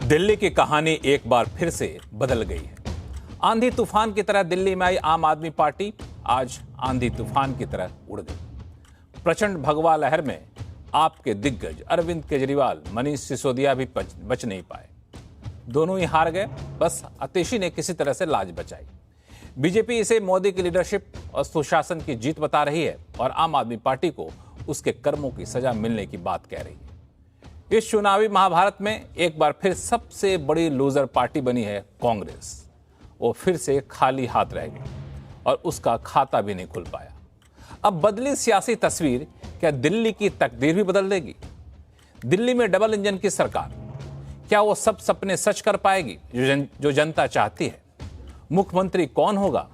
दिल्ली की कहानी एक बार फिर से बदल गई है। आंधी तूफान की तरह दिल्ली में आई आम आदमी पार्टी आज आंधी तूफान की तरह उड़ गई। प्रचंड भगवा लहर में आपके दिग्गज अरविंद केजरीवाल, मनीष सिसोदिया भी बच नहीं पाए। दोनों ही हार गए। बस आतिशी ने किसी तरह से लाज बचाई। बीजेपी इसे मोदी की लीडरशिप और सुशासन की जीत बता रही है और आम आदमी पार्टी को उसके कर्मों की सजा मिलने की बात कह रही है। इस चुनावी महाभारत में एक बार फिर सबसे बड़ी लूजर पार्टी बनी है कांग्रेस। वो फिर से खाली हाथ रह गई और उसका खाता भी नहीं खुल पाया। अब बदली सियासी तस्वीर क्या दिल्ली की तकदीर भी बदल देगी? दिल्ली में डबल इंजन की सरकार, क्या वो सब सपने सच कर पाएगी जो जनता चाहती है? मुख्यमंत्री कौन होगा?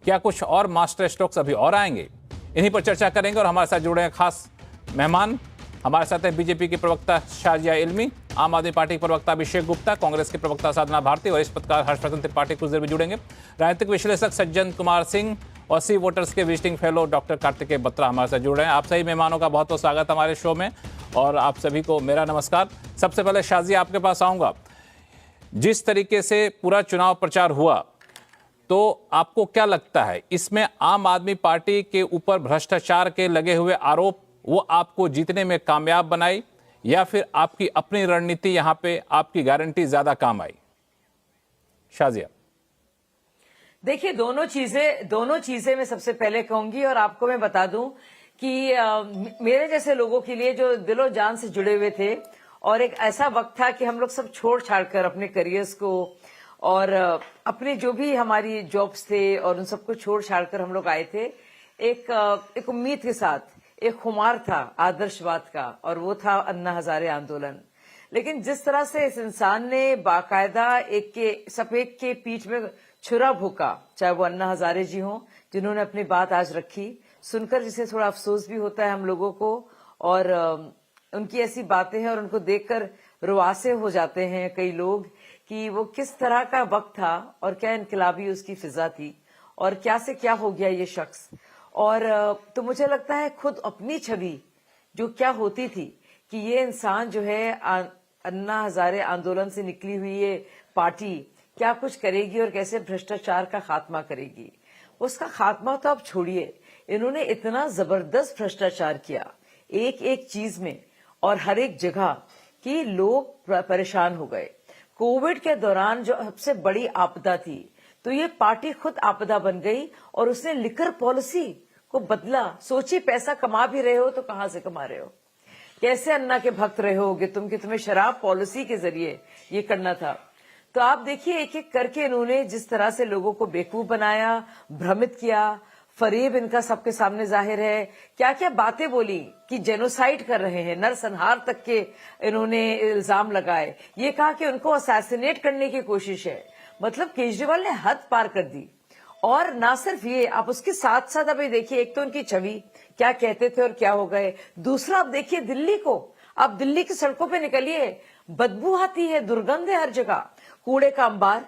क्या कुछ और मास्टर स्ट्रोक्स अभी और आएंगे? इन्हीं पर चर्चा करेंगे और हमारे साथ जुड़े हैं खास मेहमान। हमारे साथ है बीजेपी की प्रवक्ता शाजिया इल्मी, आम आदमी पार्टी के प्रवक्ता अभिषेक गुप्ता, कांग्रेस के प्रवक्ता साधना भारती, वरिष्ठ पत्रकार हर्षवर्धन त्रिपाठी कुछ देर में जुड़ेंगे। राजनीतिक विश्लेषक सज्जन कुमार सिंह और सी वोटर्स के visiting fellow doctor Kartikeya Batra हमारे साथ जुड़ रहे हैं। आप सभी मेहमानों का बहुत बहुत स्वागत हमारे शो में और आप सभी को मेरा नमस्कार। सबसे पहले शाजिया आपके पास आऊंगा। जिस तरीके से पूरा चुनाव प्रचार हुआ, तो आपको क्या लगता है इसमें आम आदमी पार्टी के ऊपर भ्रष्टाचार के लगे हुए आरोप वो आपको जीतने में कामयाब बनाई या फिर आपकी अपनी रणनीति यहां पे आपकी गारंटी ज्यादा काम आई? शाजिया। देखिए, दोनों चीजें मैं सबसे पहले कहूंगी और आपको मैं बता दूं कि मेरे जैसे लोगों के लिए जो दिलो जान से जुड़े हुए थे और एक ऐसा वक्त था कि हम लोग सब छोड़ छाड़ कर अपने करियर्स को और अपने जो भी हमारी जॉब्स थे और उन सबको छोड़ छाड़ कर हम लोग आए थे एक उम्मीद के साथ, एक खुमार था आदर्शवाद का, और वो था अन्ना हजारे आंदोलन। लेकिन जिस तरह से इस इंसान ने बाकायदा सफेद के पीठ में छुरा भोंका, चाहे वो अन्ना हजारे जी हों जिन्होंने अपनी बात आज रखी, सुनकर जिसे थोड़ा अफसोस भी होता है हम लोगों को, और उनकी ऐसी बातें हैं और उनको देखकर रुआसे हो जाते हैं कई लोग कि वो किस तरह का वक्त था और क्या इनकलाबी उसकी फिजा थी और क्या से क्या हो गया ये शख्स। और तो मुझे लगता है खुद अपनी छवि जो क्या होती थी कि ये इंसान जो है अन्ना हजारे आंदोलन से निकली हुई ये पार्टी क्या कुछ करेगी और कैसे भ्रष्टाचार का खात्मा करेगी। उसका खात्मा तो आप छोड़िए, इन्होंने इतना जबरदस्त भ्रष्टाचार किया एक एक चीज में और हर एक जगह कि लोग परेशान हो गए। कोविड के दौरान जो सबसे बड़ी आपदा थी, तो ये पार्टी खुद आपदा बन गई और उसने लिकर पॉलिसी को बदला। सोचिए, पैसा कमा भी रहे हो तो कहां से कमा रहे हो, कैसे अन्ना के भक्त रहे होगे तुम कि तुम्हें शराब पॉलिसी के जरिए ये करना था। तो आप देखिए एक एक करके इन्होंने जिस तरह से लोगों को बेवकूफ बनाया, भ्रमित किया, फरेब इनका सबके सामने जाहिर है। क्या क्या बातें बोली कि जेनोसाइड कर रहे हैं, नरसंहार तक के इन्होंने इल्जाम लगाए। ये कहा कि उनको असैसिनेट करने की कोशिश है। मतलब केजरीवाल ने हद पार कर दी। और ना सिर्फ ये, आप उसके साथ साथ अभी देखिए, एक तो उनकी छवि क्या कहते थे और क्या हो गए। दूसरा आप देखिए दिल्ली को, आप दिल्ली की सड़कों पे निकलिए, बदबू आती है, दुर्गंध है हर जगह, कूड़े का अंबार,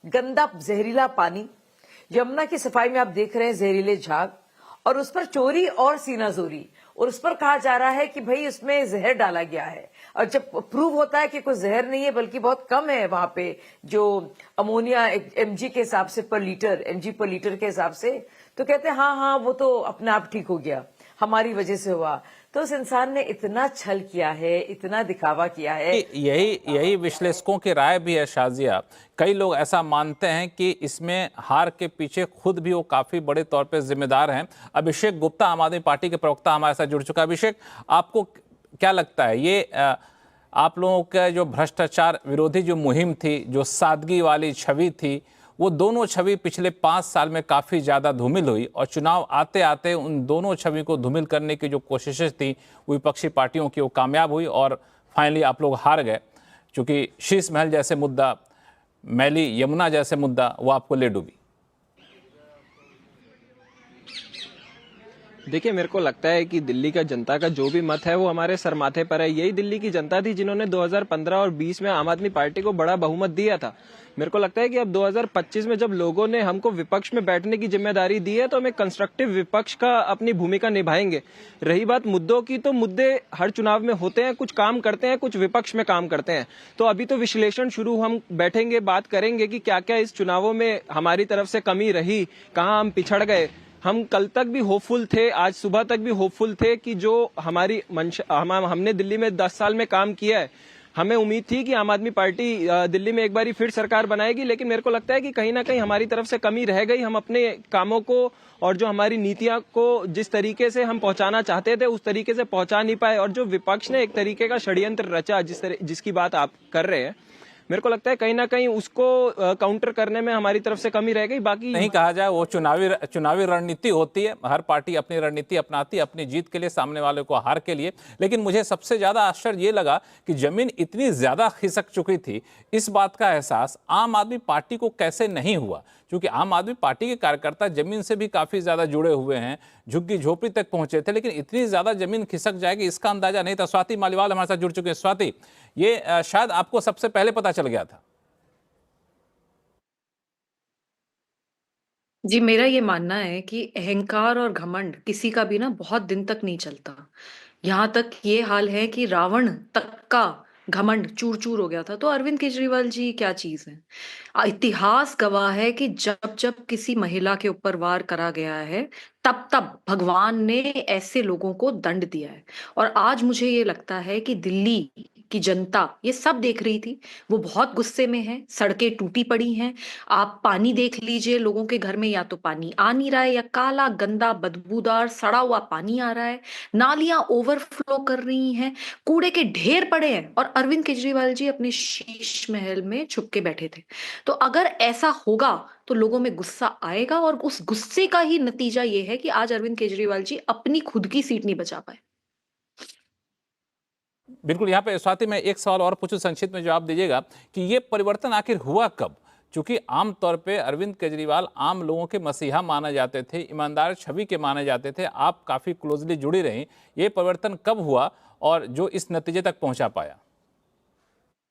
गंदा जहरीला पानी, यमुना की सफाई में आप देख रहे हैं जहरीले झाग, और उस पर चोरी और सीनाजोरी, और उस पर कहा जा रहा है कि भाई उसमें जहर डाला गया है। और जब प्रूव होता है कि कोई जहर नहीं है बल्कि बहुत कम है वहां पे जो अमोनिया एमजी के हिसाब से एमजी पर लीटर के हिसाब से, तो कहते हैं हाँ वो तो अपने आप ठीक हो गया, हमारी वजह से हुआ। तो उस इंसान ने इतना छल किया है, इतना दिखावा किया है। यही विश्लेषकों की राय भी है शाजिया। कई लोग ऐसा मानते हैं कि इसमें हार के पीछे खुद भी वो काफी बड़े तौर पे जिम्मेदार हैं। अभिषेक गुप्ता, आम आदमी पार्टी के प्रवक्ता, हमारे साथ जुड़ चुका है। अभिषेक, आपको क्या लगता है ये आप लोगों का जो भ्रष्टाचार विरोधी जो मुहिम थी, जो सादगी वाली छवि थी, वो दोनों छवि पिछले 5 साल में काफ़ी ज़्यादा धूमिल हुई और चुनाव आते आते उन दोनों छवि को धूमिल करने की जो कोशिशें थी विपक्षी पार्टियों की, वो कामयाब हुई और फाइनली आप लोग हार गए, क्योंकि शीश महल जैसे मुद्दा, मैली यमुना जैसे मुद्दा वो आपको ले डूबी। देखिए, मेरे को लगता है कि दिल्ली का जनता का जो भी मत है वो हमारे सर माथे पर है। यही दिल्ली की जनता थी जिन्होंने 2015 और 20 में आम आदमी पार्टी को बड़ा बहुमत दिया था। मेरे को लगता है कि अब 2025 में जब लोगों ने हमको विपक्ष में बैठने की जिम्मेदारी दी है तो हम एक कंस्ट्रक्टिव विपक्ष का अपनी भूमिका निभाएंगे। रही बात मुद्दों की, तो मुद्दे हर चुनाव में होते हैं, कुछ काम करते हैं, कुछ विपक्ष में काम करते हैं। तो अभी तो विश्लेषण शुरू, हम बैठेंगे, बात करेंगे कि क्या क्या इस चुनावों में हमारी तरफ से कमी रही, कहाँ हम पिछड़ गए। हम कल तक भी होपफुल थे, आज सुबह तक भी होपफुल थे कि जो हमारी हमने दिल्ली में 10 साल में काम किया है, हमें उम्मीद थी कि आम आदमी पार्टी दिल्ली में एक बारी फिर सरकार बनाएगी। लेकिन मेरे को लगता है कि कहीं ना कहीं हमारी तरफ से कमी रह गई। हम अपने कामों को और जो हमारी नीतियां को जिस तरीके से हम पहुंचाना चाहते थे उस तरीके से पहुंचा नहीं पाए। और जो विपक्ष ने एक तरीके का षड्यंत्र रचा, जिसकी बात आप कर रहे हैं, मेरे को लगता है कहीं ना कहीं उसको काउंटर करने में हमारी तरफ से कमी रह गई। बाकी नहीं कहा जाए, वो चुनावी रणनीति होती है, हर पार्टी अपनी रणनीति अपनाती है, अपनी जीत के लिए, सामने वाले को हार के लिए। लेकिन मुझे सबसे ज्यादा आश्चर्य ये लगा कि जमीन इतनी ज्यादा खिसक चुकी थी, इस बात का एहसास आम आदमी पार्टी को कैसे नहीं हुआ? क्योंकि आम आदमी पार्टी के कार्यकर्ता जमीन से भी काफी ज्यादा जुड़े हुए हैं, झुग्गी झोपड़ी तक पहुंचे थे, लेकिन इतनी ज्यादा जमीन खिसक जाएगी इसका अंदाजा नहीं था। स्वाति मालीवाल हमारे साथ जुड़ चुके हैं। स्वाति, ये शायद आपको सबसे पहले पता चल गया था। जी, मेरा ये मानना है कि अहंकार और घमंड किसी का भी ना बहुत दिन तक नहीं चलता। यहाँ तक ये हाल है कि रावण तक का घमंड चूर-चूर हो गया था, तो अरविंद केजरीवाल जी क्या चीज़ है? इतिहास गवाह है कि जब-जब किसी महिला के ऊपर वार करा गया है, तब-तब भगवान ने ऐसे लोगों को दंड दिया है। और आज मुझे ये लगता है कि दिल्ली की जनता ये सब देख रही थी, वो बहुत गुस्से में है, सड़कें टूटी पड़ी हैं। आप पानी देख लीजिए, लोगों के घर में या तो पानी आ नहीं रहा है या काला, गंदा, बदबूदार, सड़ा हुआ पानी आ रहा है। नालियाँ ओवरफ्लो कर रही हैं, कूड़े के ढेर पड़े हैं और अरविंद केजरीवाल जी अपने शीश महल में छुप के बैठे थे। तो अगर ऐसा होगा तो लोगों में गुस्सा आएगा और उस गुस्से का ही नतीजा ये है कि आज अरविंद केजरीवाल जी अपनी खुद की सीट नहीं बचा पाए। बिल्कुल, यहाँ पे स्वाति मैं एक सवाल और पूछूं, संक्षिप्त में जवाब दीजिएगा कि ये परिवर्तन आखिर हुआ कब? क्योंकि आमतौर पे अरविंद केजरीवाल आम लोगों के मसीहा माने जाते थे, ईमानदार छवि के माने जाते थे, आप काफी क्लोजली जुड़ी रही। ये परिवर्तन कब हुआ और जो इस नतीजे तक पहुंचा पाया?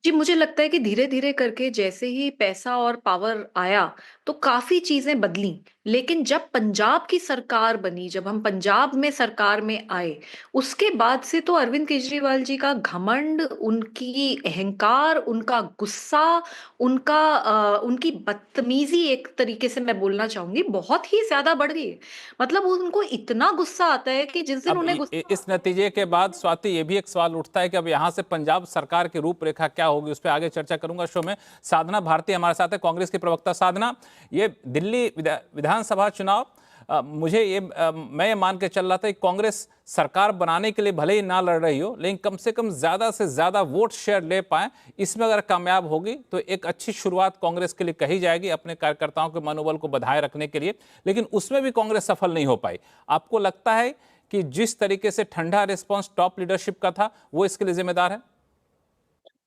जी, मुझे लगता है कि धीरे-धीरे करके जैसे ही पैसा और पावर आया, तो काफ़ी चीज़ें बदलीं। लेकिन जब पंजाब की सरकार बनी, जब हम पंजाब में सरकार में आए, उसके बाद से तो अरविंद केजरीवाल जी का घमंड, उनकी अहंकार, उनका गुस्सा, उनकी बदतमीज़ी एक तरीके से मैं बोलना चाहूँगी, बहुत ही ज़्यादा बढ़ गई है। मतलब उनको इतना गुस्सा आता है कि जिस दिन अब उन्हें इस नतीजे के बाद स्वाति ये भी एक सवाल उठता है कि अब यहाँ से पंजाब सरकार की रूपरेखा क्या होगी, उस पर आगे चर्चा करूंगा शो में। साधना भारती हमारे साथ है, कांग्रेस की प्रवक्ता। साधना, ये दिल्ली विधानसभा चुनाव, मैं ये मान के चल रहा था कि कांग्रेस सरकार बनाने के लिए भले ही ना लड़ रही हो, लेकिन कम से कम ज्यादा से ज्यादा वोट शेयर ले पाए, इसमें अगर कामयाब होगी तो एक अच्छी शुरुआत कांग्रेस के लिए कही जाएगी अपने कार्यकर्ताओं के मनोबल को बढ़ाए रखने के लिए। लेकिन उसमें भी कांग्रेस सफल नहीं हो पाई। आपको लगता है कि जिस तरीके से ठंडा रिस्पॉन्स टॉप लीडरशिप का था वो इसके लिए जिम्मेदार है?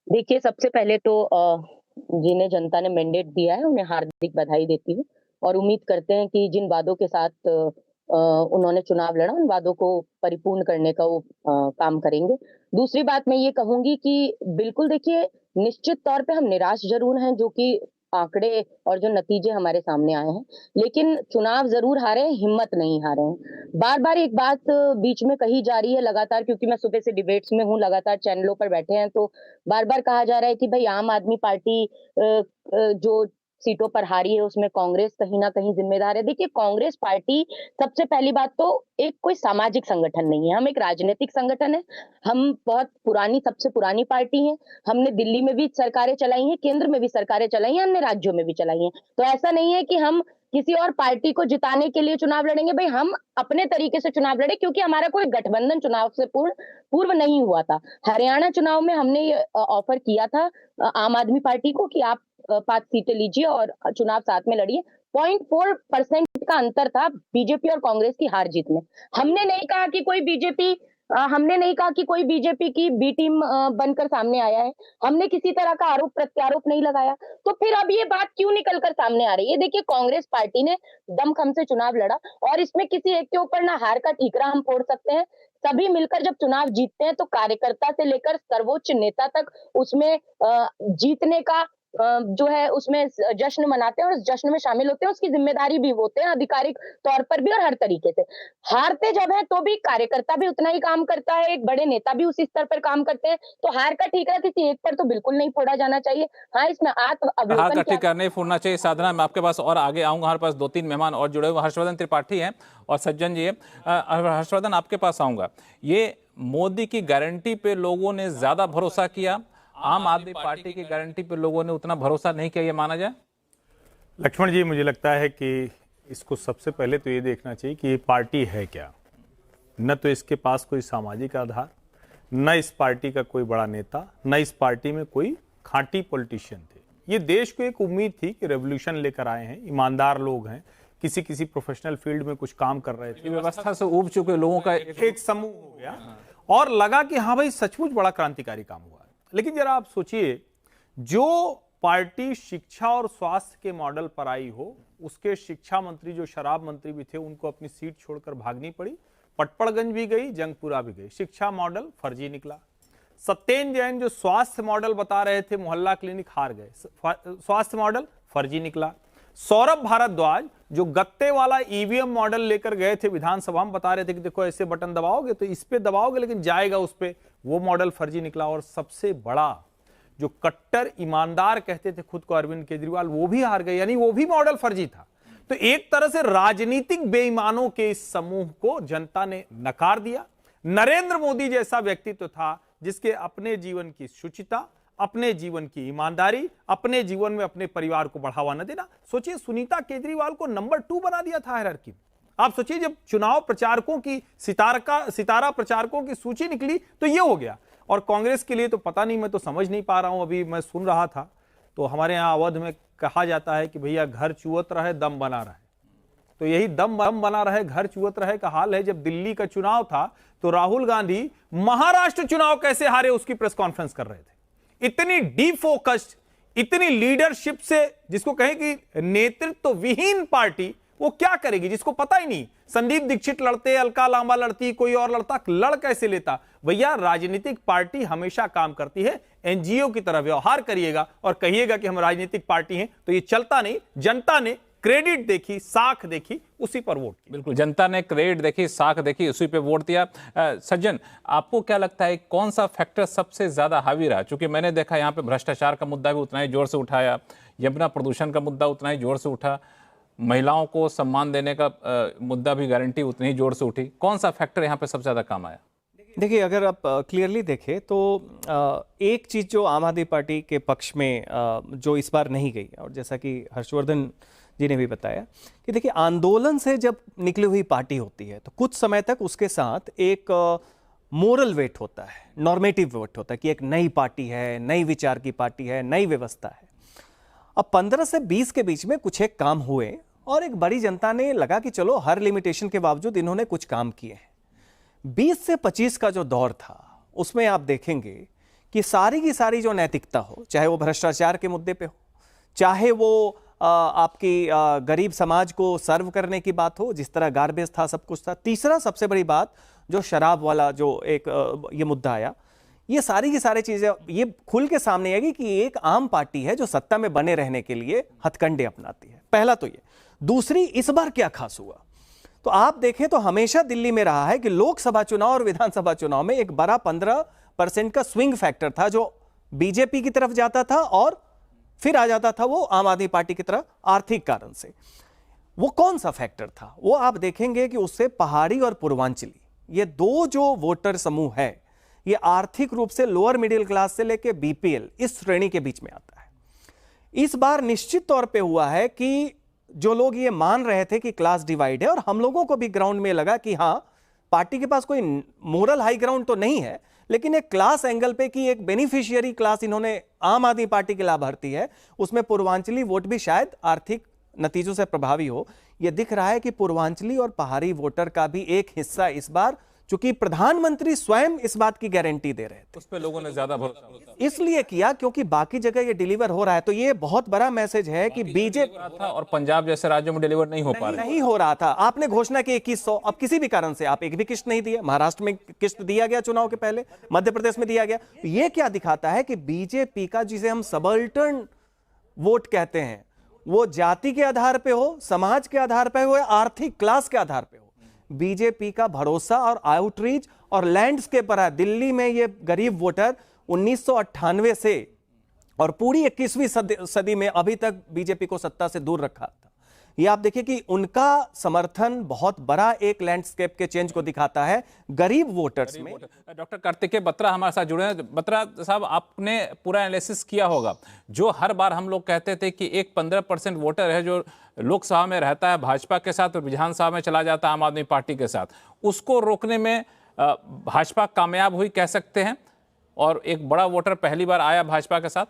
देखिए, सबसे पहले तो जिन्हें जनता ने मैंडेट दिया है उन्हें हार्दिक बधाई देती हूँ और उम्मीद करते हैं कि जिन वादों के साथ उन्होंने चुनाव लड़ा, उन वादों को परिपूर्ण करने का वो काम करेंगे। दूसरी बात मैं ये कहूँगी कि बिल्कुल देखिए, निश्चित तौर पे हम निराश ज़रूर हैं, जो कि आंकड़े और जो नतीजे हमारे सामने आए हैं, लेकिन चुनाव ज़रूर हारे हैं, हिम्मत नहीं हारे हैं। बार-बार एक बात बीच में कही जा रही है लगातार, क्योंकि मैं सुबह से डिबेट्स में हूँ, लगातार चैनलों पर बैठे हैं, तो बार-बार कहा जा रहा है कि भई आम आदमी पार्टी जो सीटों पर हारी है उसमें कांग्रेस कहीं न कहीं ज़िम्मेदार है। देखिए, कांग्रेस पार्टी सबसे पहली बात तो एक कोई सामाजिक संगठन नहीं है, हम एक राजनीतिक संगठन है। हम बहुत पुरानी, सबसे पुरानी पार्टी हैं। हमने दिल्ली में भी सरकारें चलाई हैं, केंद्र में भी सरकारें चलाई हैं, अन्य राज्यों में भी चलाई हैं। तो ऐसा नहीं है कि हम किसी और पार्टी को जिताने के लिए चुनाव लड़ेंगे। भई हम अपने तरीके से चुनाव लड़े, क्योंकि हमारा कोई गठबंधन चुनाव से पूर्व नहीं हुआ था। हरियाणा चुनाव में हमने ये ऑफर किया था आम आदमी पार्टी को कि आप 5 सीटें लीजिए और चुनाव साथ में लड़िए। 0.4% का अंतर था बीजेपी और कांग्रेस की हार जीत में। हमने नहीं कहा कि कोई बीजेपी हमने नहीं कहा कि कोई बीजेपी की बी टीम बनकर सामने आया है, हमने किसी तरह का आरोप प्रत्यारोप नहीं लगाया, तो फिर अब ये बात क्यों निकल कर सामने आ रही है? देखिए, कांग्रेस पार्टी ने दमखम से चुनाव लड़ा और इसमें किसी एक के ऊपर ना हार का ठीकरा हम फोड़ सकते हैं। सभी मिलकर जब चुनाव जीतते हैं तो कार्यकर्ता से लेकर सर्वोच्च नेता तक उसमें जीतने का जो है उसमें जश्न मनाते हैं और उस जश्न में शामिल होते हैं, उसकी जिम्मेदारी भी होते हैं आधिकारिक तौर पर भी और हर तरीके से। हारते जब है तो भी कार्यकर्ता भी उतना ही काम करता है, एक बड़े नेता भी उसी स्तर पर काम करते हैं, तो हार का ठीकरा किसी एक पर तो बिल्कुल नहीं फोड़ा जाना चाहिए। हाँ, इसमें आत्म हार अवलोकन का क्या ठीकरा नहीं फोड़ना चाहिए। साधना, मैं आपके पास और आगे आऊंगा, हमारे पास 2-3 मेहमान और जुड़े हुए, हर्षवर्धन त्रिपाठी हैं और सज्जन जी हैं। हर्षवर्धन, आपके पास आऊंगा। ये मोदी की गारंटी पे लोगों ने ज्यादा भरोसा किया, आम आदमी पार्टी की गारंटी पे लोगों ने उतना भरोसा नहीं किया, ये माना जाए? लक्ष्मण जी, मुझे लगता है कि इसको सबसे पहले तो ये देखना चाहिए कि ये पार्टी है क्या। न तो इसके पास कोई सामाजिक आधार, न इस पार्टी का कोई बड़ा नेता, न इस पार्टी में कोई खांटी पॉलिटिशियन थे। ये देश को एक उम्मीद थी कि रेवोल्यूशन लेकर आए हैं, ईमानदार लोग हैं, किसी किसी प्रोफेशनल फील्ड में कुछ काम कर रहे थे, व्यवस्था से उब चुके लोगों का एक समूह हो गया और लगा कि हाँ भाई सचमुच बड़ा क्रांतिकारी काम हुआ। लेकिन जरा आप सोचिए, जो पार्टी शिक्षा और स्वास्थ्य के मॉडल पर आई हो, उसके शिक्षा मंत्री जो शराब मंत्री भी थे, उनको अपनी सीट छोड़कर भागनी पड़ी। पटपड़गंज भी गई, जंगपुरा भी गई, शिक्षा मॉडल फर्जी निकला। सत्येंद्र जैन जो स्वास्थ्य मॉडल बता रहे थे, मोहल्ला क्लिनिक हार गए, स्वास्थ्य मॉडल फर्जी निकला। सौरभ भारद्वाज जो गत्ते वाला ईवीएम मॉडल लेकर गए थे विधानसभा में, बता रहे थे कि देखो ऐसे बटन दबाओगे तो इस पे दबाओगे लेकिन जाएगा उस पे, वो मॉडल फर्जी निकला। और सबसे बड़ा जो कट्टर ईमानदार कहते थे खुद को अरविंद केजरीवाल, वो भी हार गए, यानी वो भी मॉडल फर्जी था। तो एक तरह से राजनीतिक बेईमानों के इस समूह को जनता ने नकार दिया। नरेंद्र मोदी जैसा व्यक्तित्व था जिसके अपने जीवन की शुचिता, अपने जीवन की ईमानदारी, अपने जीवन में अपने परिवार को बढ़ावा न देना। सोचिए, सुनीता केजरीवाल को नंबर 2 बना दिया था हायरार्की में। आप सोचिए, जब चुनाव प्रचारकों की सितारा प्रचारकों की सूची निकली तो ये हो गया। और कांग्रेस के लिए तो पता नहीं, मैं तो समझ नहीं पा रहा हूं। अभी मैं सुन रहा था तो हमारे यहां अवध में कहा जाता है कि भैया घर चुवत रहे दम बना रहे, तो यही दम बना रहे घर चुवत रहे का हाल है। जब दिल्ली का चुनाव था तो राहुल गांधी महाराष्ट्र चुनाव कैसे हारे उसकी प्रेस कॉन्फ्रेंस कर रहे थे। इतनी डीफोकस्ड, इतनी लीडरशिप से, जिसको कहें कि नेतृत्व विहीन पार्टी, वो क्या करेगी जिसको पता ही नहीं। संदीप दीक्षित लड़ते, अलका लांबा लड़ती, कोई और लड़ता, लड़ कैसे लेता? भैया, राजनीतिक पार्टी हमेशा काम करती है, एनजीओ की तरह व्यवहार करिएगा और कहिएगा कि हम राजनीतिक पार्टी हैं, तो ये चलता नहीं। जनता ने क्रेडिट देखी, साख देखी, उसी पर वोट किया। बिल्कुल, जनता ने क्रेडिट देखी, साख देखी, उसी पे वोट दिया। सज्जन, आपको क्या लगता है कौन सा फैक्टर सबसे ज्यादा हावी रहा? क्योंकि मैंने देखा यहाँ पे भ्रष्टाचार का मुद्दा भी उतना ही जोर से उठाया, यमुना प्रदूषण का मुद्दा उतना ही जोर से उठा, महिलाओं को सम्मान देने का मुद्दा भी गारंटी उतनी ही जोर से उठी। कौन सा फैक्टर यहाँ पे सबसे ज्यादा काम आया? देखिए, अगर आप क्लियरली देखें तो एक चीज़ जो आम आदमी पार्टी के पक्ष में जो इस बार नहीं गई, और जैसा कि हर्षवर्धन जी ने भी बताया कि देखिए, आंदोलन से जब निकली हुई पार्टी होती है तो कुछ समय तक उसके साथ एक मोरल वेट होता है, नॉर्मेटिव वेट होता है कि एक नई पार्टी है, नई विचार की पार्टी है, नई व्यवस्था है। अब 15 से 20 के बीच में कुछ एक काम हुए और एक बड़ी जनता ने लगा कि चलो हर लिमिटेशन के बावजूद इन्होंने कुछ काम किए हैं। 20 से 25 का जो दौर था उसमें आप देखेंगे कि सारी की सारी जो नैतिकता हो, चाहे वो भ्रष्टाचार के मुद्दे पे हो, चाहे वो आपकी गरीब समाज को सर्व करने की बात हो, जिस तरह गार्बेज था, सब कुछ था। तीसरा सबसे बड़ी बात जो शराब वाला जो एक ये मुद्दा आया, ये सारी की सारी चीजें ये खुल के सामने आएगी कि एक आम पार्टी है जो सत्ता में बने रहने के लिए हथकंडे अपनाती है। पहला तो ये। दूसरी, इस बार क्या खास हुआ तो आप देखें तो हमेशा दिल्ली में रहा है कि लोकसभा चुनाव और विधानसभा चुनाव में एक बड़ा 15% का स्विंग फैक्टर था जो बीजेपी की तरफ जाता था और फिर आ जाता था वो आम आदमी पार्टी की तरफ आर्थिक कारण से। वो कौन सा फैक्टर था? वो आप देखेंगे कि उससे पहाड़ी और पूर्वांचली, ये दो जो वोटर समूह है, ये आर्थिक रूप से लोअर मिडिल क्लास से लेके बीपीएल इस श्रेणी के बीच में आता है। इस बार निश्चित तौर पे हुआ है कि जो लोग ये मान रहे थे कि क्लास डिवाइड है, और हम लोगों को भी ग्राउंड में लगा कि हाँ, पार्टी के पास कोई मोरल हाई ग्राउंड तो नहीं है, लेकिन एक क्लास एंगल पे कि एक बेनिफिशियरी क्लास इन्होंने आम आदमी पार्टी के लाभार्थी है, उसमें पूर्वांचली वोट भी शायद आर्थिक नतीजों से प्रभावी हो। यह दिख रहा है कि पूर्वांचली और पहाड़ी वोटर का भी एक हिस्सा इस बार चूंकि प्रधानमंत्री स्वयं इस बात की गारंटी दे रहे थे, उस पे लोगों ने ज्यादा भरोसा इसलिए किया क्योंकि बाकी जगह ये डिलीवर हो रहा है। तो ये बहुत बड़ा मैसेज है कि बीजेपी था और पंजाब जैसे राज्यों में डिलीवर नहीं हो पा रहे। नहीं हो रहा था। आपने घोषणा की 2100, अब किसी भी कारण से आप एक भी किस्त नहीं दिए। महाराष्ट्र में किस्त दिया गया चुनाव के पहले, मध्य प्रदेश में दिया गया। ये क्या दिखाता है कि बीजेपी का, जिसे हम सबल्टर्न वोट कहते हैं, वो जाति के आधार पे हो, समाज के आधार पे हो या आर्थिक क्लास के आधार पे हो, बीजेपी का भरोसा और आउटरीच और लैंडस्केप पर है। दिल्ली में ये गरीब वोटर 1998 से और पूरी 21वीं सदी में अभी तक बीजेपी को सत्ता से दूर रखा था। ये आप देखिए कि उनका समर्थन बहुत बड़ा एक लैंडस्केप के चेंज को दिखाता है गरीब वोटर्स में। डॉक्टर कार्तिकेय बत्रा हमारे साथ जुड़े हैं। बत्रा साहब, आपने पूरा एनालिसिस किया होगा। जो हर बार हम लोग कहते थे कि एक 15% वोटर है जो लोकसभा में रहता है भाजपा के साथ और विधानसभा में चला जाता है आम आदमी पार्टी के साथ, उसको रोकने में भाजपा कामयाब हुई कह सकते हैं, और एक बड़ा वोटर पहली बार आया भाजपा के साथ।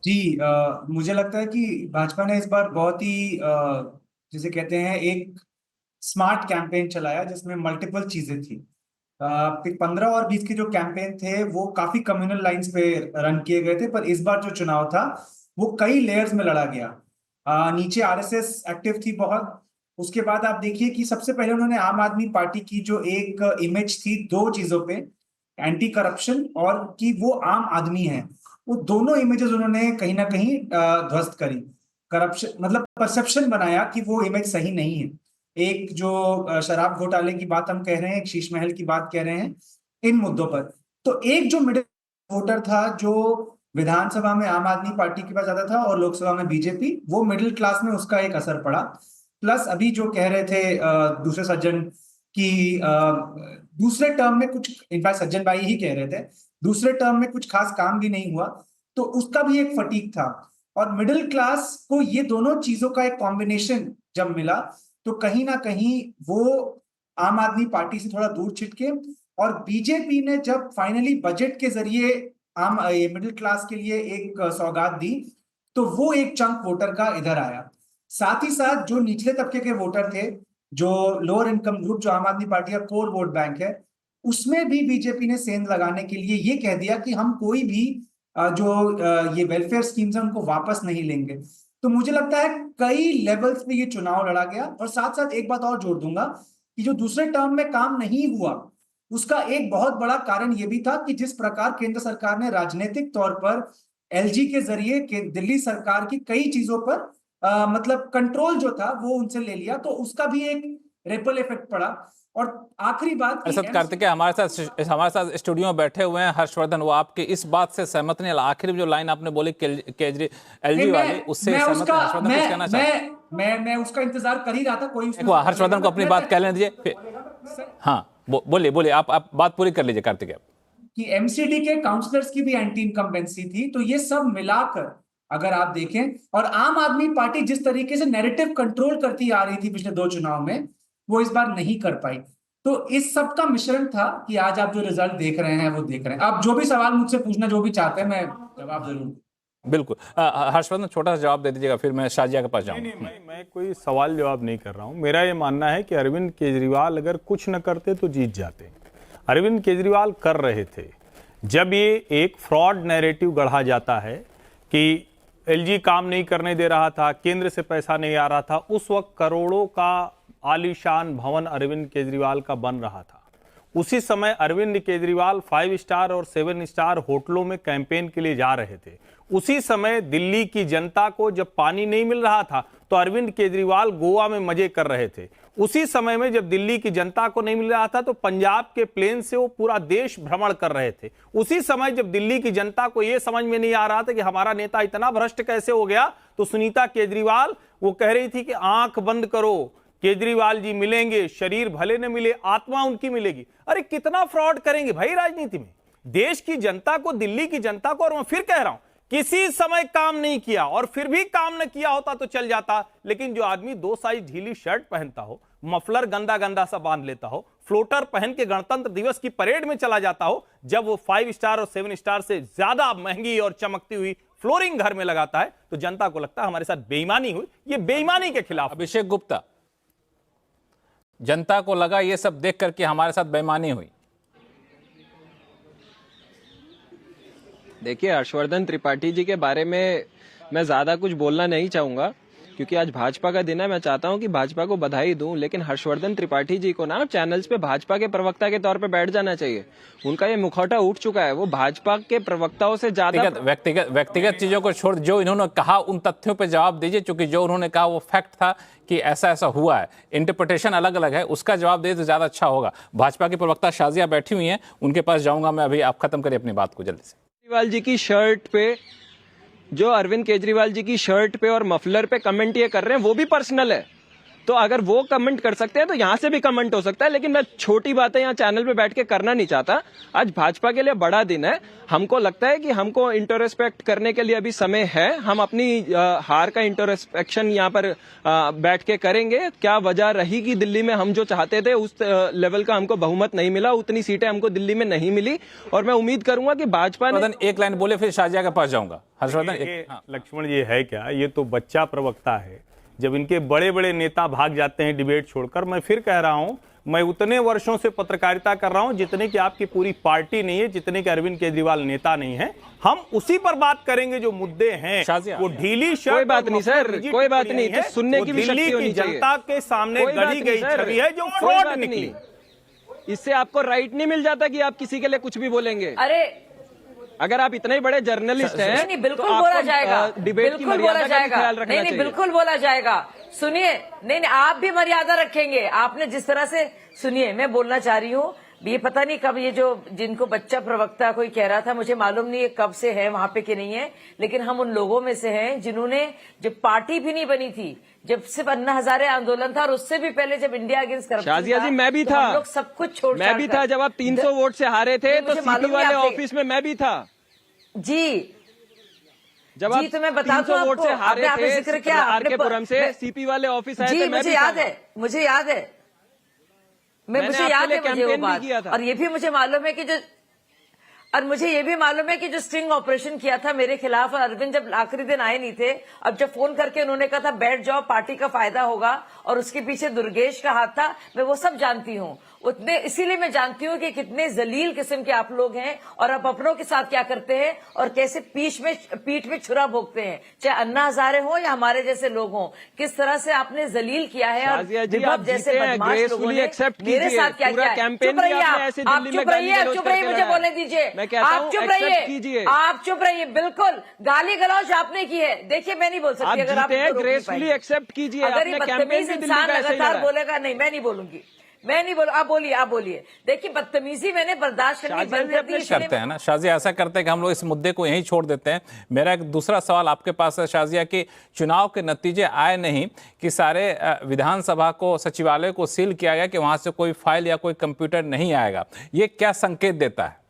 जी, मुझे लगता है कि भाजपा ने इस बार बहुत ही जिसे कहते हैं एक स्मार्ट कैंपेन चलाया जिसमें मल्टीपल चीजें थी। 15 और 20 के जो कैंपेन थे वो काफी कम्युनल लाइंस पे रन किए गए थे, पर इस बार जो चुनाव था वो कई लेयर्स में लड़ा गया। नीचे आरएसएस एक्टिव थी बहुत। उसके बाद आप देखिए कि सबसे पहले उन्होंने आम आदमी पार्टी की जो एक इमेज थी दो चीजों पे, एंटी करप्शन और कि वो आम आदमी है, वो दोनों इमेजेस उन्होंने कहीं ना कहीं ध्वस्त करी। करप्शन मतलब परसेप्शन बनाया कि वो इमेज सही नहीं है। एक जो शराब घोटाले की बात हम कह रहे हैं, एक शीश महल की बात कह रहे हैं, इन मुद्दों पर। तो एक जो मिडिल वोटर था जो विधानसभा में आम आदमी पार्टी के पास ज्यादा था और लोकसभा में बीजेपी, वो मिडिल क्लास में उसका एक असर पड़ा। प्लस अभी जो कह रहे थे दूसरे सज्जन की दूसरे टर्म में कुछ, इनफैक्ट सज्जन भाई ही कह रहे थे दूसरे टर्म में कुछ खास काम भी नहीं हुआ, तो उसका भी एक फटीक था। और मिडिल क्लास को ये दोनों चीजों का एक कॉम्बिनेशन जब मिला तो कहीं ना कहीं वो आम आदमी पार्टी से थोड़ा दूर छिटके, और बीजेपी ने जब फाइनली बजट के जरिए मिडिल क्लास के लिए एक सौगात दी तो वो एक चंक वोटर का इधर आया। साथ ही साथ जो निचले तबके के वोटर थे, जो लोअर इनकम ग्रुप, जो आम आदमी पार्टी का कोर वोट बैंक है, उसमें भी बीजेपी ने सेंध लगाने के लिए ये कह दिया कि हम कोई भी जो ये वेलफेयर स्कीम्स है उनको वापस नहीं लेंगे। तो मुझे लगता है कई लेवल्स पे ये चुनाव लड़ा गया। और साथ साथ एक बात और जोड़ दूंगा कि जो दूसरे टर्म में काम नहीं हुआ उसका एक बहुत बड़ा कारण ये भी था कि जिस प्रकार केंद्र सरकार ने राजनीतिक तौर पर एलजी के जरिए दिल्ली सरकार की कई चीजों पर मतलब कंट्रोल जो था वो उनसे ले लिया, तो उसका भी एक रिपल इफेक्ट पड़ा। और आखिरी बात, कार्तिकेय हमारे साथ स्टूडियो में बैठे हुए हैं हर्षवर्धन, वो आपके इस बात से सहमत नहीं। आखिर में जो लाइन आपने बोली केजरी एलजी वाली, उससे सहमत नहीं। हर्षवर्धन कुछ कहना चाहते हैं? मैं उसका इंतजार कर ही रहा था। कोई हर्षवर्धन को अपनी बात कह लेने दीजिए। हाँ, बोलिए आप बात पूरी कर लीजिए कार्तिकेय। कि एमसीडी के काउंसलर्स की भी एंटी इनकम्बेंसी थी, तो ये सब मिलाकर अगर आप देखें, और आम आदमी पार्टी जिस तरीके से नैरेटिव कंट्रोल करती आ रही थी पिछले 2 चुनाव में, वो इस बार नहीं कर पाई। तो इस सब का मिश्रण था कि आज आप जो रिजल्ट देख रहे हैं वो देख रहे हैं। आप जो भी सवाल मुझसे पूछना, जो भी चाहते हैं, मैं जवाब जरूर। बिल्कुल, हर्षवर्धन छोटा सा जवाब दे दीजिएगा, फिर मैं शाजिया के पास जाऊंगा। नहीं, मैं कोई सवाल जवाब नहीं कर रहा हूं। मेरा ये मानना है कि अरविंद केजरीवाल अगर कुछ न करते तो जीत जाते। अरविंद केजरीवाल कर रहे थे। जब ये एक फ्रॉड नैरेटिव गढ़ा जाता है कि एलजी काम नहीं करने दे रहा था, केंद्र से पैसा नहीं आ रहा था, उस वक्त करोड़ों का आलीशान भवन अरविंद केजरीवाल का बन रहा था। उसी समय अरविंद केजरीवाल 5 स्टार और 7 स्टार होटलों में कैंपेन के लिए जा रहे थे। उसी समय दिल्ली की जनता को जब पानी नहीं मिल रहा था तो अरविंद केजरीवाल गोवा में मजे कर रहे थे। उसी समय में जब दिल्ली की जनता को नहीं मिल रहा था तो पंजाब के प्लेन से वो पूरा देश भ्रमण कर रहे थे। उसी समय जब दिल्ली की जनता को यह समझ में नहीं आ रहा था कि हमारा नेता इतना भ्रष्ट कैसे हो गया, तो सुनीता केजरीवाल वो कह रही थी कि आंख बंद करो, केजरीवाल जी मिलेंगे, शरीर भले न मिले आत्मा उनकी मिलेगी। अरे कितना फ्रॉड करेंगे भाई राजनीति में। देश की जनता को, दिल्ली की जनता को, और मैं फिर कह रहा हूं, किसी समय काम नहीं किया, और फिर भी काम न किया होता तो चल जाता। लेकिन जो आदमी 2 साइज ढीली शर्ट पहनता हो, मफलर गंदा गंदा सा बांध लेता हो, फ्लोटर पहन के गणतंत्र दिवस की परेड में चला जाता हो, जब वो 5 स्टार और 7 स्टार से ज्यादा महंगी और चमकती हुई फ्लोरिंग घर में लगाता है, तो जनता को लगता है हमारे साथ बेईमानी हुई। ये बेईमानी के खिलाफ। अभिषेक गुप्ता, जनता को लगा ये सब देख करके हमारे साथ बेईमानी हुई। देखिए, हर्षवर्धन त्रिपाठी जी के बारे में मैं ज्यादा कुछ बोलना नहीं चाहूंगा, क्योंकि आज भाजपा का दिन है। मैं चाहता हूं कि भाजपा को बधाई दूं, लेकिन हर्षवर्धन त्रिपाठी जी को ना चैनल्स पे भाजपा के प्रवक्ता के तौर पे बैठ जाना चाहिए। उनका ये मुखौटा उठ चुका है, वो भाजपा के प्रवक्ताओं से ज्यादा व्यक्तिगत चीजों को छोड़, जो इन्होंने कहा उन तथ्यों पे जवाब दीजिए, क्योंकि जो उन्होंने कहा वो फैक्ट था कि ऐसा ऐसा हुआ है, इंटरप्रिटेशन अलग अलग है, उसका जवाब दे तो ज्यादा अच्छा होगा। भाजपा की प्रवक्ता शाजिया बैठी हुई हैं, उनके पास जाऊंगा मैं अभी। आप खत्म करिए अपनी बात को जल्दी से। केजरीवाल जी की शर्ट पे, जो अरविंद केजरीवाल जी की शर्ट पे और मफलर पे कमेंट ये कर रहे हैं, वो भी पर्सनल है। तो अगर वो कमेंट कर सकते हैं तो यहां से भी कमेंट हो सकता है, लेकिन मैं छोटी बातें यहाँ चैनल पे बैठ के करना नहीं चाहता। आज भाजपा के लिए बड़ा दिन है। हमको लगता है कि हमको इंटरोस्पेक्ट करने के लिए अभी समय है। हम अपनी हार का इंटरोस्पेक्शन यहाँ पर बैठ के करेंगे। क्या वजह रही कि दिल्ली में हम जो चाहते थे उस लेवल का हमको बहुमत नहीं मिला, उतनी सीटें हमको दिल्ली में नहीं मिली, और मैं उम्मीद करूंगा कि भाजपा ने एक लाइन बोले, फिर शाजिया के पास जाऊंगा। हर्षवर्धन, लक्ष्मण, ये है क्या? ये तो बच्चा प्रवक्ता है। जब इनके बड़े बड़े नेता भाग जाते हैं डिबेट छोड़कर, मैं फिर कह रहा हूं, मैं उतने वर्षों से पत्रकारिता कर रहा हूं जितने की आपकी पूरी पार्टी नहीं है, जितने के अरविंद केजरीवाल नेता नहीं है। हम उसी पर बात करेंगे जो मुद्दे हैं। वो ढीली शर्ट, कोई बात नहीं सर, कोई बात नहीं, तो सुनने की भी शक्ति होनी चाहिए। जनता के सामने गढ़ी गई छवि है जो फ्रॉड निकली। इससे आपको राइट नहीं मिल जाता कि आप किसी के लिए कुछ भी बोलेंगे। अरे अगर आप इतने ही बड़े जर्नलिस्ट हैं, नहीं, बिल्कुल बोला जाएगा, डिबेट की मर्यादा का भी ख्याल रखना चाहिए। नहीं, बिल्कुल बोला जाएगा। सुनिए, नहीं, आप भी मर्यादा रखेंगे। आपने जिस तरह से, सुनिए, मैं बोलना चाह रही हूँ, ये पता नहीं कब ये जो जिनको बच्चा प्रवक्ता कोई कह रहा था, मुझे मालूम नहीं है कब से है वहां पे कि नहीं है, लेकिन हम उन लोगों में से हैं जिन्होंने, जब पार्टी भी नहीं बनी थी, जब सिर्फ अन्ना हजारे आंदोलन था, और उससे भी पहले जब इंडिया अगेंस्ट करप्शन, शाजिया जी मैं भी था, हम लोग सब कुछ छोड़, मैं भी था। जब आप 300 वोट से हारे थे तो सीपी वाले ऑफिस में मैं भी था जी। जब आप तो मैं बता 300 वोट से हारे थे, जिक्र किया आरके पुरम से सीपी वाले ऑफिस आए थे, मुझे याद है, मुझे याद है, मुझे याद है मुझे वो बात। और ये भी मुझे मालूम है कि जो, और मुझे ये भी मालूम है कि जो स्टिंग ऑपरेशन किया था मेरे खिलाफ, और अरविंद जब आखिरी दिन आए नहीं थे, अब जब फोन करके उन्होंने कहा था बैठ जाओ, पार्टी का फायदा होगा, और उसके पीछे दुर्गेश का हाथ था, मैं वो सब जानती हूँ। उतने इसीलिए मैं जानती हूँ कि कितने जलील किस्म के आप लोग हैं, और आप अपनों के साथ क्या करते हैं, और कैसे पीठ में छुरा भोगते हैं, चाहे अन्ना हजारे हो या हमारे जैसे लोग हों, किस तरह से आपने जलील किया है। और विभव जैसे बदमाश लोगों ने मेरे साथ क्या किया है। चुप रहिए आप, चुप रहिए, मुझे बोलने दीजिए, आप चुप रहिए, आप चुप रहिए। बिल्कुल गाली गलौज आपने की है, देखिए मैं नहीं बोल सकती। अगर आप ग्रेसफुली एक्सेप्ट कीजिए, अगर ये बदतमीज इंसान लगातार बोलेगा, नहीं मैं नहीं बोलूंगी, मैं नहीं बोलूं। आप बोलिए, आप बोलिए। देखिए, बदतमीजी मैंने बर्दाश्त करनी बंद कर दी। करते हैं ना शाजिया, ऐसा करते हैं कि हम लोग इस मुद्दे को यहीं छोड़ देते हैं। मेरा एक दूसरा सवाल आपके पास है शाजिया, कि चुनाव के नतीजे आए नहीं कि सारे विधानसभा को, सचिवालय को सील किया गया कि वहां से कोई फाइल या कोई कंप्यूटर नहीं आएगा, ये क्या संकेत देता है?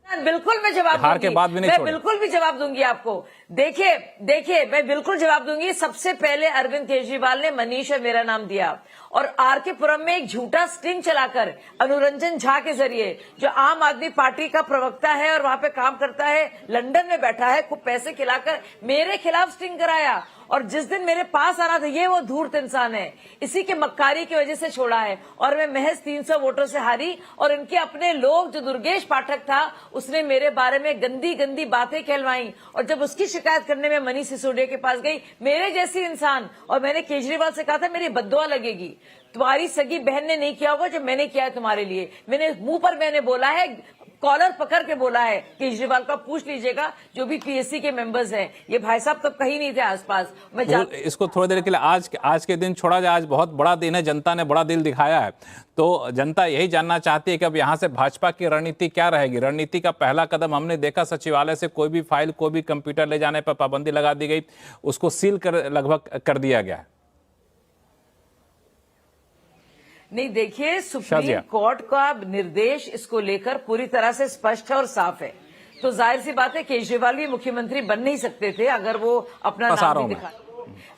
बिल्कुल मैं जवाब हार के बाद भी नहीं मैं बिल्कुल भी जवाब दूंगी आपको। देखिए मैं बिल्कुल जवाब दूंगी। सबसे पहले अरविंद केजरीवाल ने मनीष और मेरा नाम दिया, और आरके पुरम में एक झूठा स्टिंग चलाकर अनुरंजन झा के जरिए, जो आम आदमी पार्टी का प्रवक्ता है और वहां पे काम करता है, लंदन में बैठा है, खूब पैसे खिलाकर मेरे खिलाफ स्टिंग कराया। और जिस दिन मेरे पास आना था, ये वो धूर्त इंसान है, इसी के मक्कारी की वजह से छोड़ा है, और मैं महज 300 वोटों से हारी। और इनके अपने लोग, जो दुर्गेश पाठक था, उसने मेरे बारे में गंदी गंदी बातें कहलवाई, और जब उसकी शिकायत करने में मनीष सिसोदिया के पास गई, मेरे जैसी इंसान, और मैंने केजरीवाल से कहा था मेरी बद्दुआ लगेगी, तुम्हारी सगी बहन ने नहीं किया होगा जो मैंने किया है तुम्हारे लिए। मैंने मुंह पर मैंने बोला है, कॉलर पकड़ के बोला है केजरीवाल का, पूछ लीजिएगा जो भी पीएससी के मेंबर्स हैं। ये भाई साहब तो कहीं नहीं थे आसपास। मैं इसको थोड़ी देर के लिए आज के दिन छोड़ा जाए। आज बहुत बड़ा दिन है, जनता ने बड़ा दिल दिखाया है, तो जनता यही जानना चाहती है कि अब यहाँ से भाजपा की रणनीति क्या रहेगी। रणनीति का पहला कदम हमने देखा, सचिवालय से कोई भी फाइल, कोई भी कंप्यूटर ले जाने पर पाबंदी लगा दी गई, उसको सील कर लगभग कर दिया गया। नहीं, देखिए, सुप्रीम कोर्ट का निर्देश इसको लेकर पूरी तरह से स्पष्ट है और साफ है। तो जाहिर सी बात है केजरीवाल भी मुख्यमंत्री बन नहीं सकते थे अगर वो अपना नाम भी दिखा।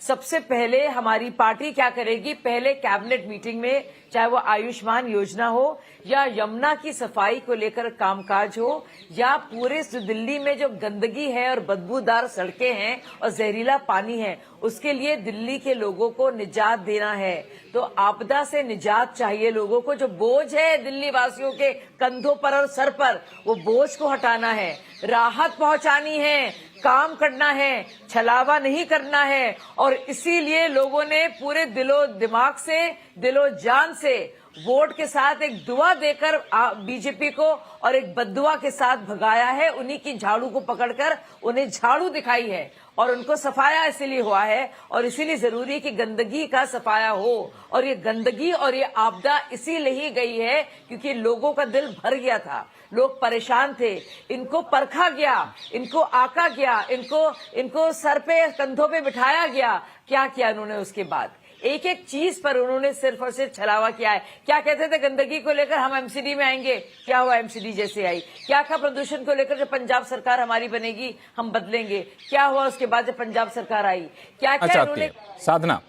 सबसे पहले हमारी पार्टी क्या करेगी, पहले कैबिनेट मीटिंग में चाहे वो आयुष्मान योजना हो या यमुना की सफाई को लेकर कामकाज हो या पूरे दिल्ली में जो गंदगी है और बदबूदार सड़कें हैं और जहरीला पानी है, उसके लिए दिल्ली के लोगों को निजात देना है। तो आपदा से निजात चाहिए लोगों को। जो बोझ है दिल्ली वासियों के कंधों पर और सर पर, वो बोझ को हटाना है, राहत पहुंचानी है, काम करना है, छलावा नहीं करना है। और इसीलिए लोगों ने पूरे दिलो दिमाग से, दिलो जान से वोट के साथ एक दुआ देकर बीजेपी को और एक बद्दुआ के साथ भगाया है। उन्हीं की झाड़ू को पकड़कर उन्हें झाड़ू दिखाई है और उनको सफाया इसीलिए हुआ है। और इसीलिए जरूरी है कि गंदगी का सफाया हो। और ये गंदगी और ये आपदा इसीलिए ही गई है क्योंकि लोगों का दिल भर गया था, लोग परेशान थे, इनको परखा गया, इनको आका गया, इनको सर पे कंधों पे बिठाया गया। क्या किया उन्होंने उसके बाद? एक एक चीज पर उन्होंने सिर्फ और सिर्फ छलावा किया है। क्या कहते थे गंदगी को लेकर हम एमसीडी में आएंगे, क्या हुआ? एमसीडी जैसे आई। क्या कहा प्रदूषण को लेकर जब पंजाब सरकार हमारी बनेगी हम बदलेंगे, क्या हुआ उसके बाद जब पंजाब सरकार आई? क्या क्या उन्होंने? साधना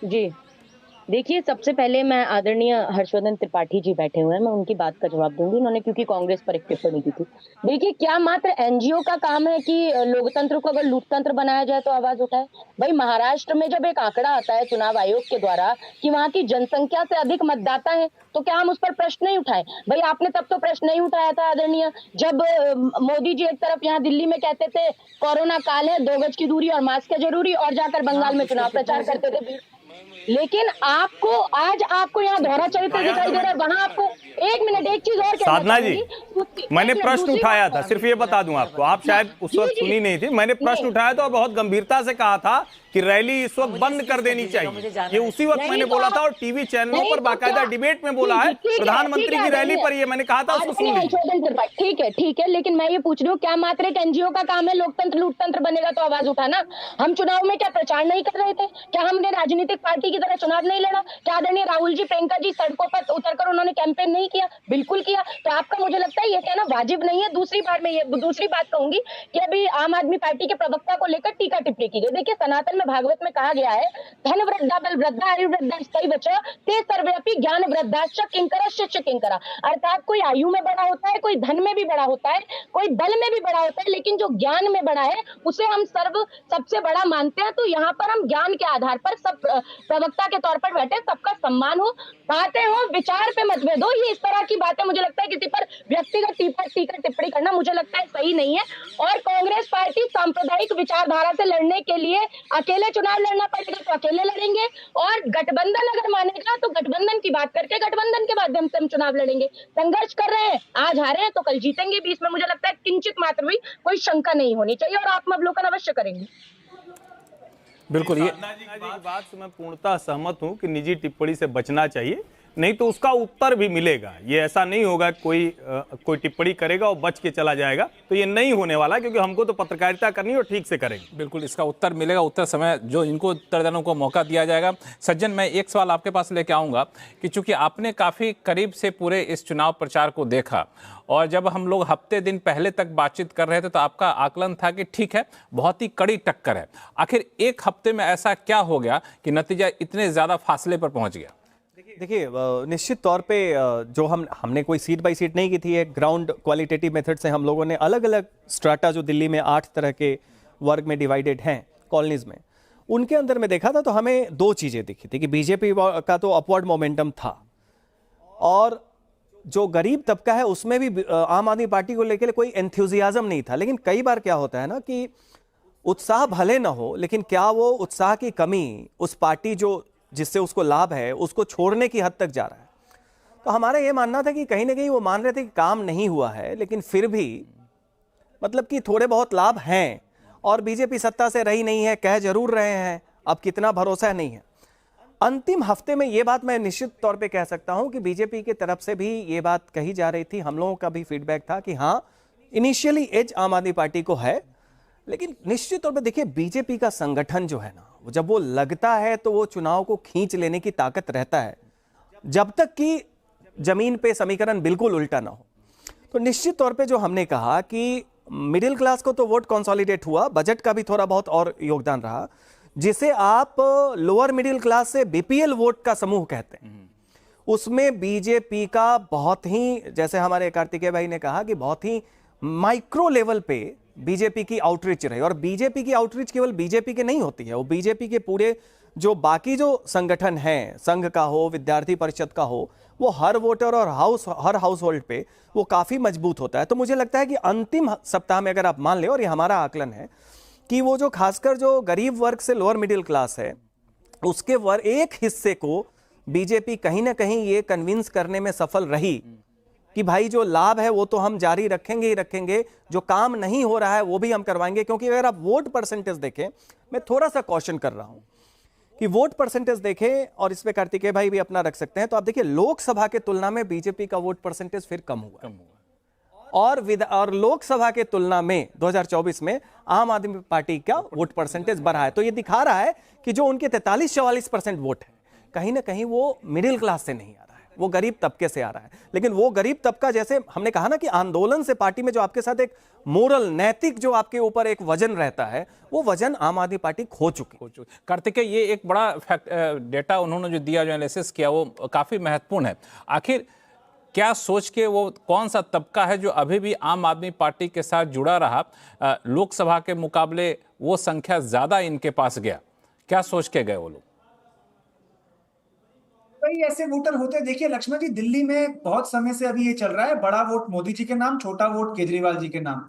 जी देखिए, सबसे पहले मैं आदरणीय हर्षवर्धन त्रिपाठी जी बैठे हुए हैं, मैं उनकी बात का जवाब दूंगी। उन्होंने क्योंकि कांग्रेस पर एक टिप्पणी की थी। देखिए, क्या मात्र एनजीओ का काम है कि लोकतंत्र को अगर लूटतंत्र बनाया जाए तो आवाज उठाए? भाई, महाराष्ट्र में जब एक आंकड़ा आता है चुनाव आयोग के द्वारा कि वहां की जनसंख्या से अधिक मतदाता है, तो क्या हम उस पर प्रश्न नहीं उठाए? भाई, आपने तब तो प्रश्न नहीं उठाया था आदरणीय, जब मोदी जी एक तरफ यहाँ दिल्ली में कहते थे कोरोना काल है, 2 गज की दूरी और मास्क है जरूरी, और जाकर बंगाल में चुनाव प्रचार करते थे। लेकिन आपको यहाँ दोहरा चरित्र दिखाई दे रहा है। वहां आपको एक मिनट, एक चीज और साधना जी, मैंने प्रश्न उठाया था, सिर्फ ये बता दूं आपको, आप शायद उस वक्त सुनी नहीं थी। मैंने प्रश्न उठाया था और बहुत गंभीरता से कहा था कि रैली इस वक्त बंद कर देनी चाहिए। ये उसी वक्त मैंने बोला था और टीवी चैनलों पर बाकायदा डिबेट में बोला है। प्रधानमंत्री की रैली पर ये मैंने कहा था, उसको सुन लीजिए। ठीक है, लेकिन मैं ये पूछ रही हूँ, क्या मात्र एक एनजीओ का काम है लोकतंत्र लूटतंत्र बनेगा तो आवाज उठाना? हम चुनाव में क्या प्रचार नहीं कर रहे थे? क्या हमने राजनीतिक पार्टी की तरह चुनाव नहीं लड़ा? क्या आदरणीय राहुल जी, प्रियंका जी सड़कों पर उतरकर उन्होंने कैंपेन नहीं किया? बिल्कुल किया। तो आपका मुझे लगता है ये कहना वाजिब नहीं है। दूसरी बात कहूंगी कि अभी आम आदमी पार्टी के प्रवक्ता को लेकर टीका टिप्पणी की गई। देखिए, सनातन में भागवत में कहा गया है, धन वृद्धा बल वृद्धा आयु वृद्धा स्थैवच ते सर्वव्यापी ज्ञान वृद्धाश्च किंकरा शिष्य किंकरा। अर्थात कोई आयु में बड़ा होता है, कोई धन में भी बड़ा होता है, कोई बल में भी बड़ा होता है, लेकिन जो ज्ञान में बड़ा है उसे हम सबसे बड़ा मानते हैं। तो यहाँ पर हम ज्ञान के आधार पर सब प्रवक्ता के तौर पर बैठे, सबका सम्मान हो, बातें हो, विचार पे मतभेद हो। ये इस तरह की बातें मुझे लगता है किसी पर व्यक्तिगत टीका टिप्पणी करना मुझे लगता है सही नहीं है। और कांग्रेस पार्टी सांप्रदायिक विचारधारा से लड़ने के लिए अकेले चुनाव लड़ना पड़ेगा तो अकेले लड़ेंगे, और गठबंधन अगर मानेगा तो गठबंधन की बात करके गठबंधन के माध्यम से हम चुनाव लड़ेंगे। संघर्ष कर रहे हैं, आज हारे हैं तो कल जीतेंगे भी, इसमें मुझे लगता है किंचित मात्र भी कोई शंका नहीं होनी चाहिए, और आत्मावलोकन अवश्य करेंगे। बिल्कुल, ये बात से मैं पूर्णतः सहमत हूं कि निजी टिप्पणी से बचना चाहिए, नहीं तो उसका उत्तर भी मिलेगा। ये ऐसा नहीं होगा कोई टिप्पणी करेगा और बच के चला जाएगा, तो ये नहीं होने वाला, क्योंकि हमको तो पत्रकारिता करनी है और ठीक से करेंगे। बिल्कुल, इसका उत्तर मिलेगा, उत्तर समय जो इनको उत्तर देने को मौका दिया जाएगा। सज्जन, मैं एक सवाल आपके पास लेके आऊंगा कि चूंकि आपने काफी करीब से पूरे इस चुनाव प्रचार को देखा, और जब हम लोग हफ्ते दिन पहले तक बातचीत कर रहे थे तो आपका आकलन था कि ठीक है, बहुत ही कड़ी टक्कर है। आखिर एक हफ्ते में ऐसा क्या हो गया कि नतीजा इतने ज्यादा फासले पर पहुंच गया? देखिए, निश्चित तौर पे जो हमने कोई सीट बाय सीट नहीं की थी, एक ग्राउंड क्वालिटेटिव मेथड से हम लोगों ने अलग अलग स्ट्राटा, जो दिल्ली में 8 तरह के वर्ग में डिवाइडेड हैं कॉलोनीज में, उनके अंदर में देखा था तो हमें 2 चीज़ें दिखी थी कि बीजेपी का तो अपवर्ड मोमेंटम था, और जो गरीब तबका है उसमें भी आम आदमी पार्टी को लेकर कोई एंथुजियाज्म नहीं था। लेकिन कई बार क्या होता है ना कि उत्साह भले ना हो, लेकिन क्या वो उत्साह की कमी उस पार्टी जो जिससे उसको लाभ है उसको छोड़ने की हद तक जा रहा है। तो हमारा ये मानना था कि कहीं ना कहीं वो मान रहे थे कि काम नहीं हुआ है, लेकिन फिर भी मतलब कि थोड़े बहुत लाभ हैं, और बीजेपी सत्ता से रही नहीं है, कह जरूर रहे हैं, अब कितना भरोसा नहीं है। अंतिम हफ्ते में ये बात मैं निश्चित तौर पे कह सकता हूं कि बीजेपी की तरफ से भी ये बात कही जा रही थी, हम लोगों का भी फीडबैक था कि हाँ, इनिशियली एज आम आदमी पार्टी को है, लेकिन निश्चित तौर पे देखिए, बीजेपी का संगठन जो है ना, जब वो लगता है तो वो चुनाव को खींच लेने की ताकत रहता है, जब तक कि जमीन पे समीकरण बिल्कुल उल्टा ना हो। तो निश्चित तौर पे जो हमने कहा कि मिडिल क्लास को तो वोट कंसोलिडेट हुआ, बजट का भी थोड़ा बहुत और योगदान रहा, जिसे आप लोअर मिडिल क्लास से बीपीएल वोट का समूह कहते हैं, उसमें बीजेपी का बहुत ही, जैसे हमारे कार्तिकेय भाई ने कहा कि बहुत ही माइक्रो लेवल पे बीजेपी की आउटरीच रही। और बीजेपी की आउटरीच केवल बीजेपी के नहीं होती है, वो बीजेपी के पूरे जो बाकी जो संगठन हैं, संघ का हो, विद्यार्थी परिषद का हो, वो हर वोटर और हर हाउस होल्ड पे वो काफी मजबूत होता है। तो मुझे लगता है कि अंतिम सप्ताह में अगर आप मान ले, और ये हमारा आकलन है कि वो जो खासकर जो गरीब वर्ग से लोअर मिडिल क्लास है, उसके एक हिस्से को बीजेपी कहीं ना कहीं ये कन्विंस करने में सफल रही कि भाई जो लाभ है वो तो हम जारी रखेंगे ही रखेंगे, जो काम नहीं हो रहा है वो भी हम करवाएंगे। क्योंकि अगर आप वोट परसेंटेज देखें, मैं थोड़ा सा कॉशन कर रहा हूं कि वोट परसेंटेज देखें, और इस पे कार्तिकेय भाई भी अपना रख सकते हैं, तो आप देखिए लोकसभा के तुलना में बीजेपी का वोट परसेंटेज फिर कम हुआ और लोकसभा के तुलना में 2024 में आम आदमी पार्टी का वोट परसेंटेज बढ़ा है। तो ये दिखा रहा है कि जो उनके 43-44% वोट है, कहीं ना कहीं वो मिडिल क्लास से नहीं आ रहा है, वो गरीब तबके से आ रहा है। लेकिन वो गरीब तबका, जैसे हमने कहा ना कि आंदोलन से पार्टी में जो आपके साथ एक मोरल, नैतिक जो आपके ऊपर एक वजन रहता है, वो वजन आम आदमी पार्टी खो चुकी। कार्तिकेय, ये एक बड़ा डेटा उन्होंने जो दिया, जो एनालिसिस किया, वो काफी महत्वपूर्ण है। आखिर क्या सोच के, वो कौन सा तबका है जो अभी भी आम आदमी पार्टी के साथ जुड़ा रहा? लोकसभा के मुकाबले वो संख्या ज्यादा इनके पास गया, क्या सोच के गए वो लोग? कई ऐसे वोटर होते हैं। देखिए लक्ष्मण जी, दिल्ली में बहुत समय से अभी ये चल रहा है, बड़ा वोट मोदी जी के नाम, छोटा वोट केजरीवाल जी के नाम।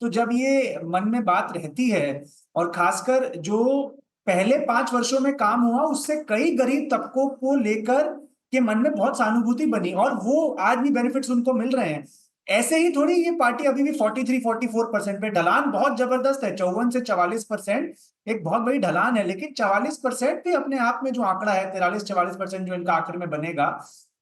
तो जब ये मन में बात रहती है, और खासकर जो पहले 5 वर्षों में काम हुआ, उससे कई गरीब तबकों को लेकर के मन में बहुत सहानुभूति बनी, और वो आज भी बेनिफिट्स उनको मिल रहे हैं। ऐसे ही थोड़ी ये पार्टी अभी भी 43-44% पे, ढलान बहुत जबरदस्त है, 54 से 44% एक बहुत बड़ी ढलान है। लेकिन 44% भी अपने आप में जो आंकड़ा है, 43-44% जो इनका आखिर में बनेगा,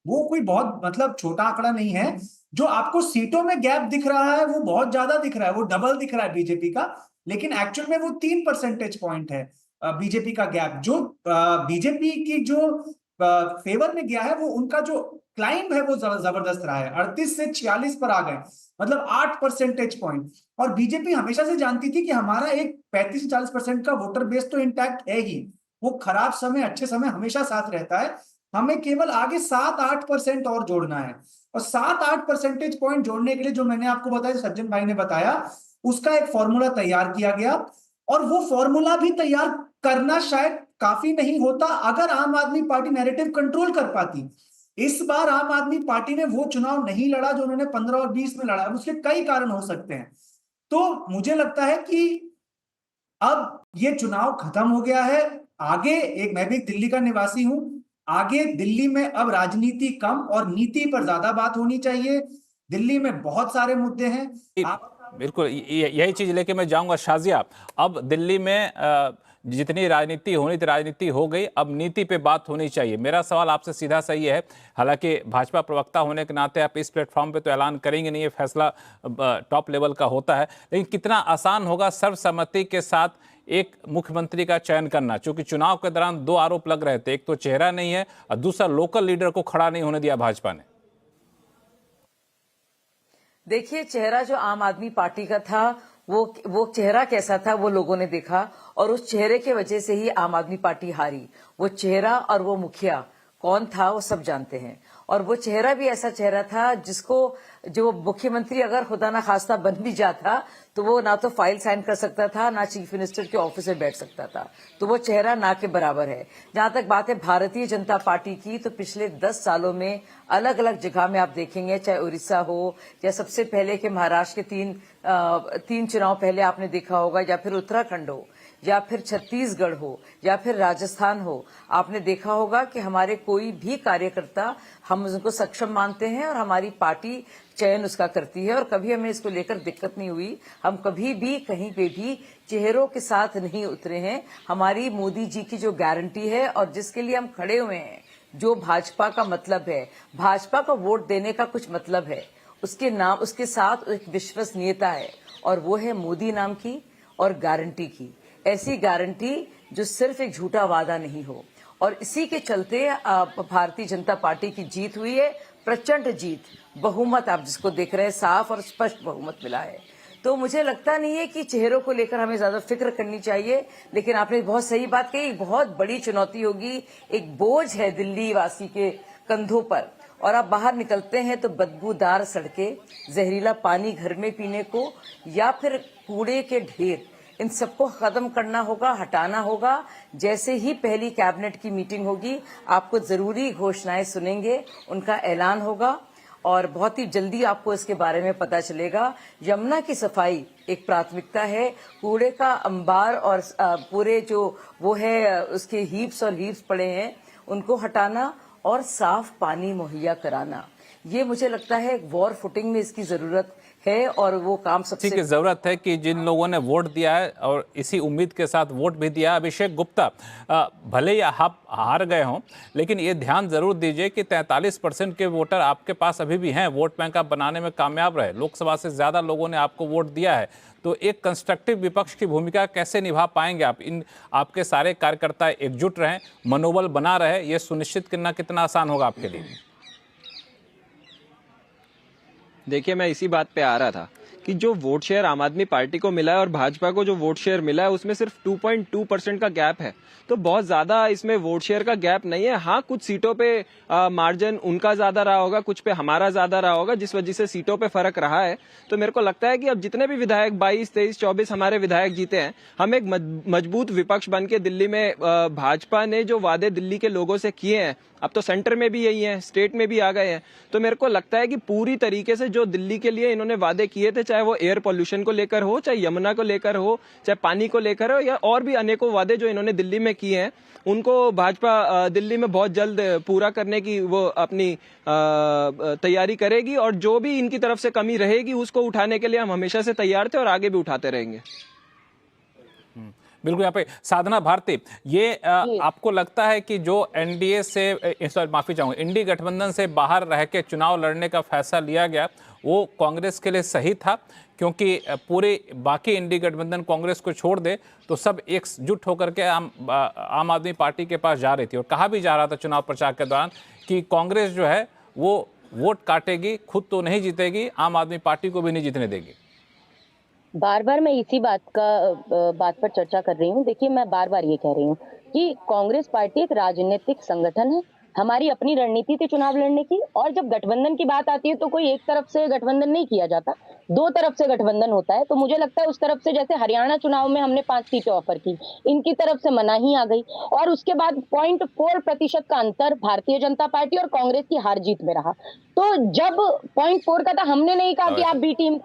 वो कोई बहुत मतलब छोटा आंकड़ा नहीं है। जो आपको सीटों में गैप दिख रहा है वो बहुत ज्यादा दिख रहा है, वो डबल दिख रहा है बीजेपी का, लेकिन एक्चुअल में वो 3 परसेंटेज पॉइंट है बीजेपी का गैप। जो बीजेपी की जो फेवर में गया है, वो उनका जो क्लाइंब है वो जबरदस्त रहा है, 38 से 46 पर आ गए, मतलब 8 परसेंटेज पॉइंट। और बीजेपी हमेशा से जानती थी कि हमारा एक 35 से 40% का वोटर बेस तो इंटैक्ट है ही, वो खराब समय अच्छे समय हमेशा साथ रहता है। हमें केवल आगे 7-8% और जोड़ना है, और 7-8 परसेंटेज पॉइंट जोड़ने के लिए जो मैंने आपको बताया, सज्जन भाई ने बताया, उसका एक फॉर्मूला तैयार किया गया। और वो फॉर्मूला भी तैयार करना शायद काफी नहीं होता अगर आम आदमी पार्टी नैरेटिव कंट्रोल कर पाती। इस बार आम आदमी पार्टी ने वो चुनाव नहीं लड़ा जो उन्होंने 15 और 20 में लड़ा। उसके कई कारण हो सकते हैं। तो मुझे लगता है कि अब ये चुनाव खत्म हो गया है। आगे मैं भी दिल्ली का निवासी हूं, आगे दिल्ली में अब राजनीति कम और नीति पर ज्यादा बात होनी चाहिए। दिल्ली में बहुत सारे मुद्दे हैं। बिल्कुल यही चीज लेके मैं जाऊंगा। शाजिया, अब दिल्ली में जितनी राजनीति होनी थी राजनीति हो गई, अब नीति पे बात होनी चाहिए। मेरा सवाल आपसे सीधा सा ये है, हालांकि भाजपा प्रवक्ता होने के नाते आप इस प्लेटफॉर्म पे तो ऐलान करेंगे नहीं, ये फैसला टॉप लेवल का होता है, लेकिन कितना आसान होगा सर्वसम्मति के साथ एक मुख्यमंत्री का चयन करना? क्योंकि चुनाव के दौरान 2 आरोप लग रहे थे, एक तो चेहरा नहीं है और दूसरा लोकल लीडर को खड़ा नहीं होने दिया भाजपा ने। देखिए, चेहरा जो आम आदमी पार्टी का था, वो चेहरा कैसा था वो लोगों ने देखा, और उस चेहरे के वजह से ही आम आदमी पार्टी हारी। वो चेहरा और वो मुखिया कौन था वो सब जानते हैं। और वो चेहरा भी ऐसा चेहरा था जिसको, जो मुख्यमंत्री अगर खुदा ना खास्ता बन भी जाता तो वो ना तो फाइल साइन कर सकता था, ना चीफ मिनिस्टर के ऑफिस में बैठ सकता था। तो वो चेहरा ना के बराबर है। जहां तक बात है भारतीय जनता पार्टी की, तो पिछले 10 सालों में अलग अलग जगह में आप देखेंगे, चाहे उड़ीसा हो, या सबसे पहले के महाराष्ट्र के तीन चुनाव पहले आपने देखा होगा, या फिर उत्तराखंड हो, या फिर छत्तीसगढ़ हो, या फिर राजस्थान हो, आपने देखा होगा कि हमारे कोई भी कार्यकर्ता, हम उनको सक्षम मानते हैं और हमारी पार्टी चयन उसका करती है, और कभी हमें इसको लेकर दिक्कत नहीं हुई। हम कभी भी कहीं पे भी चेहरों के साथ नहीं उतरे हैं। हमारी मोदी जी की जो गारंटी है और जिसके लिए हम खड़े हुए हैं, जो भाजपा का मतलब है, भाजपा को वोट देने का कुछ मतलब है, उसके नाम, उसके साथ एक विश्वसनीयता है, और वो है मोदी नाम की और गारंटी की। ऐसी गारंटी जो सिर्फ एक झूठा वादा नहीं हो। और इसी के चलते भारतीय जनता पार्टी की जीत हुई है, प्रचंड जीत, बहुमत आप जिसको देख रहे हैं, साफ और स्पष्ट बहुमत मिला है। तो मुझे लगता नहीं है कि चेहरों को लेकर हमें ज्यादा फिक्र करनी चाहिए। लेकिन आपने बहुत सही बात कही, बहुत बड़ी चुनौती होगी, एक बोझ है दिल्ली वासी के कंधों पर, और आप बाहर निकलते हैं तो बदबूदार सड़कें, जहरीला पानी घर में पीने को, या फिर कूड़े के ढेर, इन सबको खत्म करना होगा, हटाना होगा। जैसे ही पहली कैबिनेट की मीटिंग होगी, आपको जरूरी घोषणाएं सुनेंगे, उनका ऐलान होगा और बहुत ही जल्दी आपको इसके बारे में पता चलेगा। यमुना की सफाई एक प्राथमिकता है, कूड़े का अंबार और पूरे जो वो है उसके हीप्स और हीप्स पड़े हैं उनको हटाना और साफ पानी मुहैया कराना, ये मुझे लगता है वॉर फुटिंग में इसकी जरूरत है और वो काम सबसे की जरूरत है कि जिन लोगों ने वोट दिया है और इसी उम्मीद के साथ वोट भी दिया। अभिषेक गुप्ता, भले ही आप हार गए हों, लेकिन ये ध्यान जरूर दीजिए कि 43% के वोटर आपके पास अभी भी हैं, वोट बैंक आप बनाने में कामयाब रहे। लोकसभा से ज्यादा लोगों ने आपको वोट दिया है, तो एक कंस्ट्रक्टिव विपक्ष की भूमिका कैसे निभा पाएंगे आप? आपके सारे कार्यकर्ता एकजुट रहें, मनोबल बना रहे, ये सुनिश्चित करना कितना आसान होगा आपके लिए? देखिए, मैं इसी बात पे आ रहा था कि जो वोट शेयर आम आदमी पार्टी को मिला है और भाजपा को जो वोट शेयर मिला है उसमें सिर्फ 2.2% का गैप है, तो बहुत ज्यादा इसमें वोट शेयर का गैप नहीं है। हाँ, कुछ सीटों पे मार्जिन उनका ज्यादा रहा होगा, कुछ पे हमारा ज्यादा रहा होगा, जिस वजह से सीटों पे फर्क रहा है। तो मेरे को लगता है कि अब जितने भी विधायक 22, 23, 24 हमारे विधायक जीते हैं, हम एक मजबूत विपक्ष बन के दिल्ली में भाजपा ने जो वादे दिल्ली के लोगों से किए हैं, अब तो सेंटर में भी यही है, स्टेट में भी आ गए हैं, तो मेरे को लगता है कि पूरी तरीके से जो दिल्ली के लिए इन्होंने वादे किए थे, चाहे वो एयर पोल्यूशन को लेकर हो, चाहे यमुना को लेकर हो, चाहे पानी को लेकर हो, या और भी अनेकों वादे जो इन्होंने दिल्ली में किए हैं, उनको भाजपा दिल्ली में बहुत जल्द पूरा करने की वो अपनी तैयारी करेगी। और जो भी इनकी तरफ से कमी रहेगी उसको उठाने के लिए हम हमेशा से तैयार थे और आगे भी उठाते रहेंगे। बिल्कुल। यहाँ पे साधना भारती, ये आपको लगता है कि जो एनडीए से, माफी चाहूंगा, इंडी गठबंधन से बाहर रह के चुनाव लड़ने का फैसला लिया गया, वो कांग्रेस के लिए सही था? क्योंकि पूरे बाकी इंडी गठबंधन कांग्रेस को छोड़ दे तो सब एकजुट होकर के आम आदमी पार्टी के पास जा रही थी, और कहा भी जा रहा था चुनाव प्रचार के दौरान कि कांग्रेस जो है वो वोट काटेगी, खुद तो नहीं जीतेगी, आम आदमी पार्टी को भी नहीं जीतने देगी। बार बार मैं इसी बात पर चर्चा कर रही हूँ। देखिए, मैं बार बार ये कह रही हूँ कि कांग्रेस पार्टी एक राजनीतिक संगठन है, हमारी अपनी रणनीति थी चुनाव लड़ने की, और जब गठबंधन की बात आती है तो कोई एक तरफ से गठबंधन नहीं किया जाता, दो तरफ से गठबंधन होता है। तो मुझे लगता है उस तरफ से, जैसे हरियाणा चुनाव में हमने 5 सीटें ऑफर की, इनकी तरफ से मनाही आ गई, और उसके बाद 0.4% का अंतर भारतीय जनता पार्टी और कांग्रेस की हार जीत में रहा। तो जब 0.4 का था, हमने नहीं कहा कि आप बी टीम,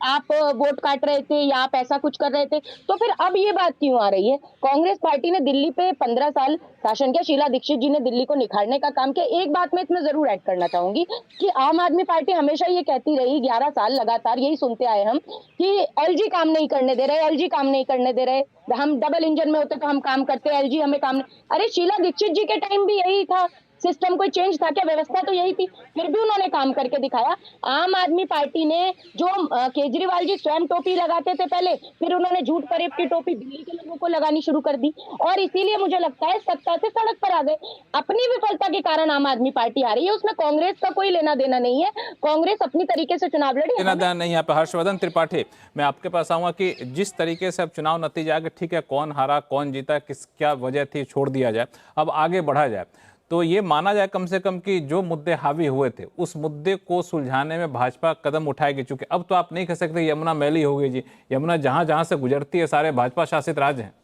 आप वोट काट रहे थे या आप ऐसा कुछ कर रहे थे, तो फिर अब ये बात क्यों आ रही है? कांग्रेस पार्टी ने दिल्ली पे 15 साल शासन किया, शीला दीक्षित जी ने दिल्ली को निखारने का काम किया। एक बात मैं इसमें जरूर ऐड करना चाहूंगी कि आम आदमी पार्टी हमेशा ये कहती रही, 11 साल लगातार यही सुनते आए हम कि एलजी काम नहीं करने दे रहे, एलजी काम नहीं करने दे रहे, हम डबल इंजन में होते तो हम काम करते, एलजी हमें काम नहीं। अरे शीला दीक्षित जी के टाइम भी यही था, सिस्टम कोई चेंज था क्या? व्यवस्था तो यही थी, फिर भी उन्होंने काम करके दिखाया। आम आदमी पार्टी ने जो केजरीवाल जी स्वयं टोपी लगाते थे पहले, फिर उन्होंने झूठ फरेब की टोपी दिल्ली के लोगों को लगानी शुरू कर दी, और इसीलिए मुझे लगता है सत्ता से सड़क पर आ गए। अपनी विफलता के कारण आम आदमी पार्टी आ रही है, उसमें कांग्रेस का कोई लेना देना नहीं है। कांग्रेस अपनी तरीके से चुनाव लड़ी, लेना देना नहीं। यहाँ पे हर्षवर्धन त्रिपाठी, मैं आपके पास आऊंगा कि जिस तरीके से अब चुनाव नतीजा आगे, ठीक है, कौन हारा कौन जीता, किस क्या वजह थी, छोड़ दिया जाए, अब आगे बढ़ा जाए, तो ये माना जाए कम से कम कि जो मुद्दे हावी हुए थे उस मुद्दे को सुलझाने में भाजपा कदम उठाएगी। चूंकि अब तो आप नहीं कह सकते यमुना मैली हो गई जी, यमुना जहां जहां से गुजरती है सारे भाजपा शासित राज्य हैं।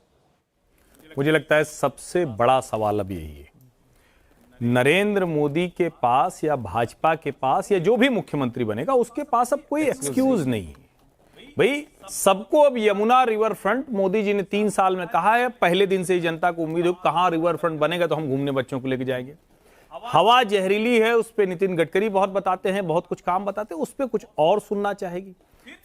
मुझे लगता है सबसे बड़ा सवाल अब यही है, नरेंद्र मोदी के पास या भाजपा के पास या जो भी मुख्यमंत्री बनेगा उसके पास अब कोई एक्सक्यूज नहीं है। भाई, सबको अब यमुना रिवर फ्रंट, मोदी जी ने 3 साल में कहा है, पहले दिन से ही जनता को उम्मीद हो कहां रिवर फ्रंट बनेगा तो हम घूमने बच्चों को लेके जाएंगे। हवा जहरीली है, उस पे नितिन गडकरी बहुत बताते हैं, बहुत कुछ काम बताते हैं, उस पे कुछ और सुनना चाहेगी।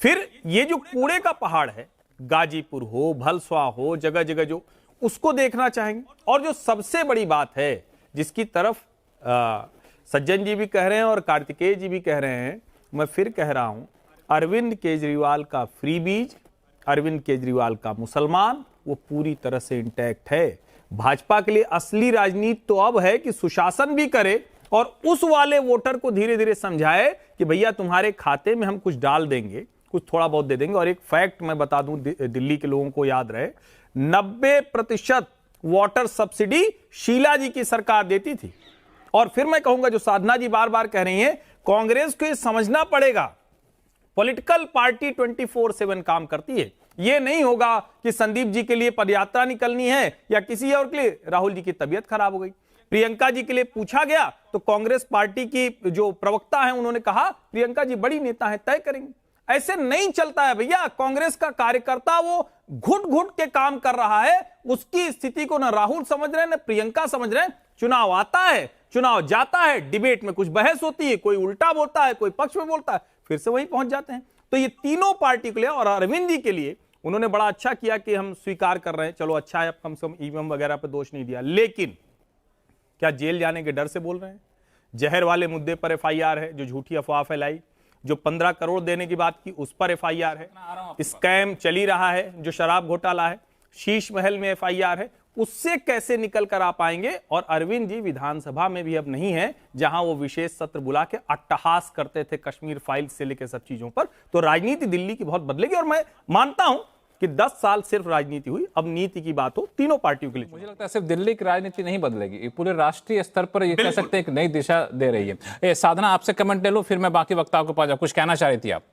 फिर ये जो कूड़े का पहाड़ है, गाजीपुर हो, भलसवा हो, जगह जगह जो, उसको देखना चाहेंगे। और जो सबसे बड़ी बात है जिसकी तरफ सज्जन जी भी कह रहे हैं और कार्तिकेय जी भी कह रहे हैं, मैं फिर कह रहा हूं, अरविंद केजरीवाल का फ्री बीज, अरविंद केजरीवाल का मुसलमान, वो पूरी तरह से इंटैक्ट है। भाजपा के लिए असली राजनीति तो अब है कि सुशासन भी करे और उस वाले वोटर को धीरे धीरे समझाए कि भैया तुम्हारे खाते में हम कुछ डाल देंगे, कुछ थोड़ा बहुत दे देंगे। और एक फैक्ट मैं बता दूं, दिल्ली के लोगों को याद रहे, 90% वाटर सब्सिडी शीला जी की सरकार देती थी, और फिर मैं कहूंगा, जो साधना जी बार बार कह रही हैं, कांग्रेस को ये समझना पड़ेगा, पॉलिटिकल पार्टी 24/7 काम करती है। ये नहीं होगा कि संदीप जी के लिए पदयात्रा निकलनी है या किसी और के लिए राहुल जी की तबीयत खराब हो गई, प्रियंका जी के लिए पूछा गया तो कांग्रेस पार्टी की जो प्रवक्ता है उन्होंने कहा प्रियंका जी बड़ी नेता है, तय करेंगे। ऐसे नहीं चलता है भैया। कांग्रेस का कार्यकर्ता वो घुट घुट के काम कर रहा है, उसकी स्थिति को न राहुल समझ रहे हैं न प्रियंका समझ रहे हैं। चुनाव आता है, चुनाव जाता है, डिबेट में कुछ बहस होती है, कोई उल्टा बोलता है, कोई पक्ष में बोलता है, फिर से वहीं पहुंच जाते हैं। तो ये तीनों पार्टी के लिए और अरविंद जी के लिए उन्होंने बड़ा अच्छा किया कि हम स्वीकार कर रहे हैं, चलो अच्छा है, अब कम से कम ईवीएम वगैरह पर दोष नहीं दिया। लेकिन क्या जेल जाने के डर से बोल रहे हैं? जहर वाले मुद्दे पर एफआईआर है, जो झूठी अफवाह फैलाई, जो 15 करोड़ देने की बात की उस पर एफआईआर है, स्कैम चली रहा है, जो शराब घोटाला है, शीश महल में एफआईआर है, उससे कैसे निकल कर आ पाएंगे? और अरविंद जी विधानसभा में भी अब नहीं है, जहां वो विशेष सत्र बुला के अट्टहास करते थे कश्मीर फाइल से लेकर सब चीजों पर। तो राजनीति दिल्ली की बहुत बदलेगी और मैं मानता हूं कि 10 साल सिर्फ राजनीति हुई, अब नीति की बात हो तीनों पार्टियों के लिए। मुझे लगता है सिर्फ दिल्ली की राजनीति नहीं बदलेगी, पूरे राष्ट्रीय स्तर पर ये कह सकते हैं एक नई दिशा दे रही है। साधना, आपसे कमेंट ले लो, फिर मैं बाकी वक्ताओं को पास जाऊं। कुछ कहना चाह रही थी आप?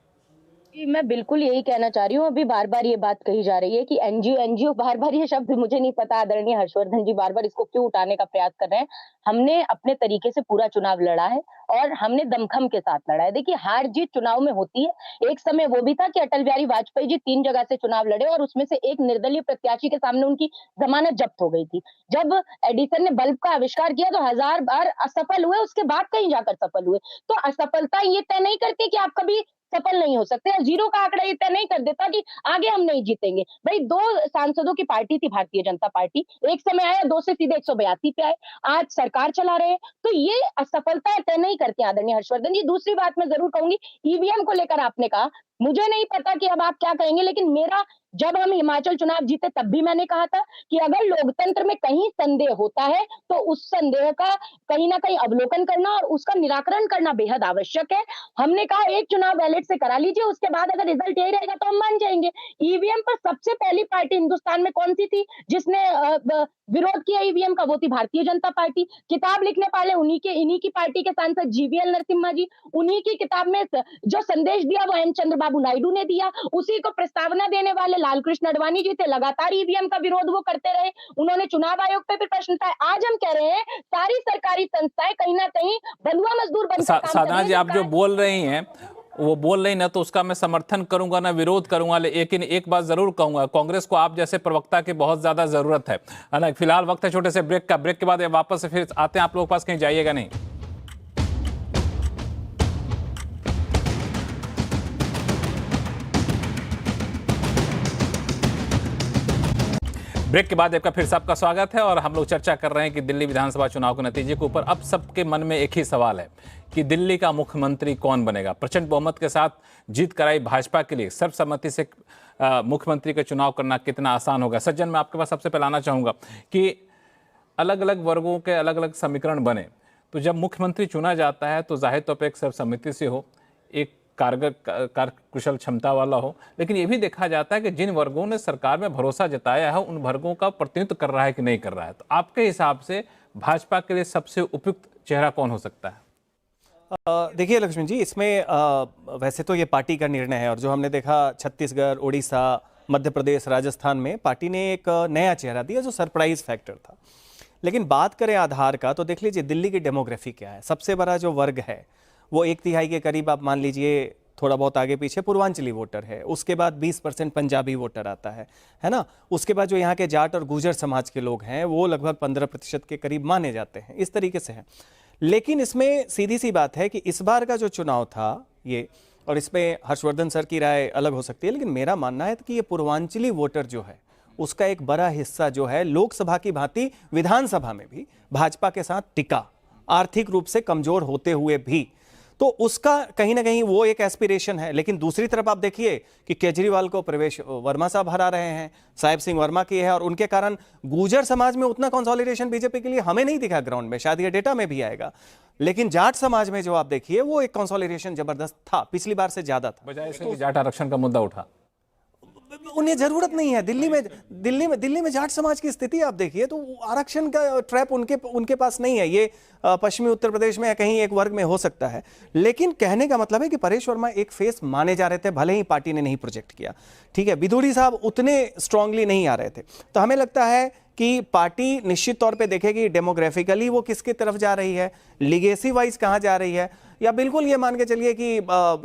जी, मैं बिल्कुल यही कहना चाह रही हूँ। अभी बार बार ये बात कही जा रही है कि एनजीओ, बार बार ये शब्द मुझे नहीं पता आदरणीय हर्षवर्धन जी बार बार इसको क्यों उठाने का प्रयास कर रहे हैं। हमने अपने तरीके से पूरा चुनाव लड़ा है और हमने दमखम के साथ लड़ा है। देखिए, हार जीत चुनाव में होती है। एक समय वो भी था कि अटल बिहारी वाजपेयी जी 3 जगह से चुनाव लड़े और उसमें से एक निर्दलीय प्रत्याशी के सामने उनकी जमानत जब्त हो गई थी। जब एडिसन ने बल्ब का आविष्कार किया तो 1000 बार असफल हुए, उसके बाद कहीं जाकर सफल हुए। तो असफलता ये तय नहीं करती कि आप कभी सफल नहीं हो सकते। जीरो का आंकड़ा ये तय नहीं कर देता कि आगे हम नहीं जीतेंगे। भाई 2 सांसदों की पार्टी थी भारतीय जनता पार्टी, एक समय आया 2 से सीधे 182 पे आए, आज सरकार चला रहे हैं। तो ये असफलता तय नहीं करती आदरणीय हर्षवर्धन जी। दूसरी बात मैं जरूर कहूंगी, ईवीएम को लेकर आपने कहा, मुझे नहीं पता कि अब आप क्या कहेंगे, लेकिन मेरा, जब हम हिमाचल चुनाव जीते तब भी मैंने कहा था कि अगर लोकतंत्र में कहीं संदेह होता है तो उस संदेह का कहीं ना कहीं अवलोकन करना और उसका निराकरण करना बेहद आवश्यक है। हमने कहा एक चुनाव बैलेट से करा लीजिए, उसके बाद अगर रिजल्ट यही रहेगा तो हम मान जाएंगे। ईवीएम पर सबसे पहली पार्टी हिंदुस्तान में कौन सी थी जिसने विरोध किया ईवीएम का? वो थी भारतीय जनता पार्टी। किताब लिखने वाले इन्हीं की पार्टी के सांसद जीवीएल नरसिम्हा जी, उन्हीं की किताब में जो संदेश दिया वो एन चंद्रबाबू नायडू ने दिया। उसी को प्रस्तावना देने वाले लालकृष्ण अडवाणी जी थे, लगातार ईवीएम का विरोध वो करते रहे, उन्होंने चुनाव आयोग पे भी प्रश्न उठाए। आज हम कह रहे हैं सारी सरकारी संस्थाएं कहीं ना कहीं बंधुआ मजदूर बनकर काम कर रही हैं। साधना जी, आप जो बोल रही हैं वो बोल रही ना, तो उसका मैं समर्थन करूंगा ना विरोध करूंगा, लेकिन एक बात जरूर कहूंगा, कांग्रेस को आप जैसे प्रवक्ता की बहुत ज्यादा जरूरत है ना। फिलहाल वक्त है छोटे से ब्रेक का, ब्रेक के बाद वापस से फिर आते हैं आप लोगों के पास, कहीं जाइएगा नहीं। ब्रेक के बाद आपका फिर से आपका स्वागत है और हम लोग चर्चा कर रहे हैं कि दिल्ली विधानसभा चुनाव के नतीजे के ऊपर अब सबके मन में एक ही सवाल है कि दिल्ली का मुख्यमंत्री कौन बनेगा। प्रचंड बहुमत के साथ जीत कराई भाजपा के लिए सर्वसम्मति से मुख्यमंत्री का चुनाव करना कितना आसान होगा। सज्जन, मैं आपके पास सबसे पहले आना चाहूँगा कि अलग अलग वर्गों के अलग अलग समीकरण बने, तो जब मुख्यमंत्री चुना जाता है तो जाहिर तौर पर एक सर्वसम्मति से हो, एक कुशल क्षमता वाला हो, लेकिन ये भी देखा जाता है कि जिन वर्गों ने सरकार में भरोसा जताया है उन वर्गों का प्रतिनिधित्व कर रहा है कि नहीं कर रहा है। तो आपके हिसाब से भाजपा के लिए सबसे उपयुक्त चेहरा कौन हो सकता है? देखिए लक्ष्मण जी, इसमें वैसे तो ये पार्टी का निर्णय है और जो हमने देखा छत्तीसगढ़, उड़ीसा, मध्य प्रदेश, राजस्थान में पार्टी ने एक नया चेहरा दिया जो सरप्राइज फैक्टर था। लेकिन बात करें आधार का तो देख लीजिए दिल्ली की डेमोग्राफी क्या है। सबसे बड़ा जो वर्ग है वो 1/3 के करीब, आप मान लीजिए थोड़ा बहुत आगे पीछे पूर्वांचली वोटर है। उसके बाद 20% पंजाबी वोटर आता है ना। उसके बाद जो यहाँ के जाट और गुर्जर समाज के लोग हैं वो लगभग 15% के करीब माने जाते हैं। इस तरीके से है। लेकिन इसमें सीधी सी बात है कि इस बार का जो चुनाव था ये, और इसमें हर्षवर्धन सर की राय अलग हो सकती है, लेकिन मेरा मानना है कि ये पूर्वांचली वोटर जो है उसका एक बड़ा हिस्सा जो है लोकसभा की भांति विधानसभा में भी भाजपा के साथ टिका, आर्थिक रूप से कमजोर होते हुए भी। तो उसका कहीं ना कहीं वो एक एस्पिरेशन है। लेकिन दूसरी तरफ आप देखिए कि केजरीवाल को प्रवेश वर्मा साहब हरा रहे हैं, साहिब सिंह वर्मा की है, और उनके कारण गुर्जर समाज में उतना कंसोलिडेशन बीजेपी के लिए हमें नहीं दिखा ग्राउंड में, शायद ये डेटा में भी आएगा। लेकिन जाट समाज में जो आप देखिए वो एक कंसोलिडेशन जबरदस्त था, पिछली बार से ज्यादा था। बजाय से जाट आरक्षण का मुद्दा उठा, उन्हें जरूरत नहीं है। दिल्ली में जाट समाज की स्थिति आप देखिए तो आरक्षण का ट्रैप उनके पास नहीं है। ये पश्चिमी उत्तर प्रदेश में कहीं एक वर्ग में हो सकता है, लेकिन कहने का मतलब है कि परेश वर्मा एक फेस माने जा रहे थे, भले ही पार्टी ने नहीं प्रोजेक्ट किया। ठीक है, बिधूड़ी साहब उतने स्ट्रांगली नहीं आ रहे थे। तो हमें लगता है कि पार्टी निश्चित तौर पे देखेगी डेमोग्राफिकली वो किसकी तरफ जा रही है, लिगेसी वाइज कहां जा रही है, या बिल्कुल ये मान के चलिए कि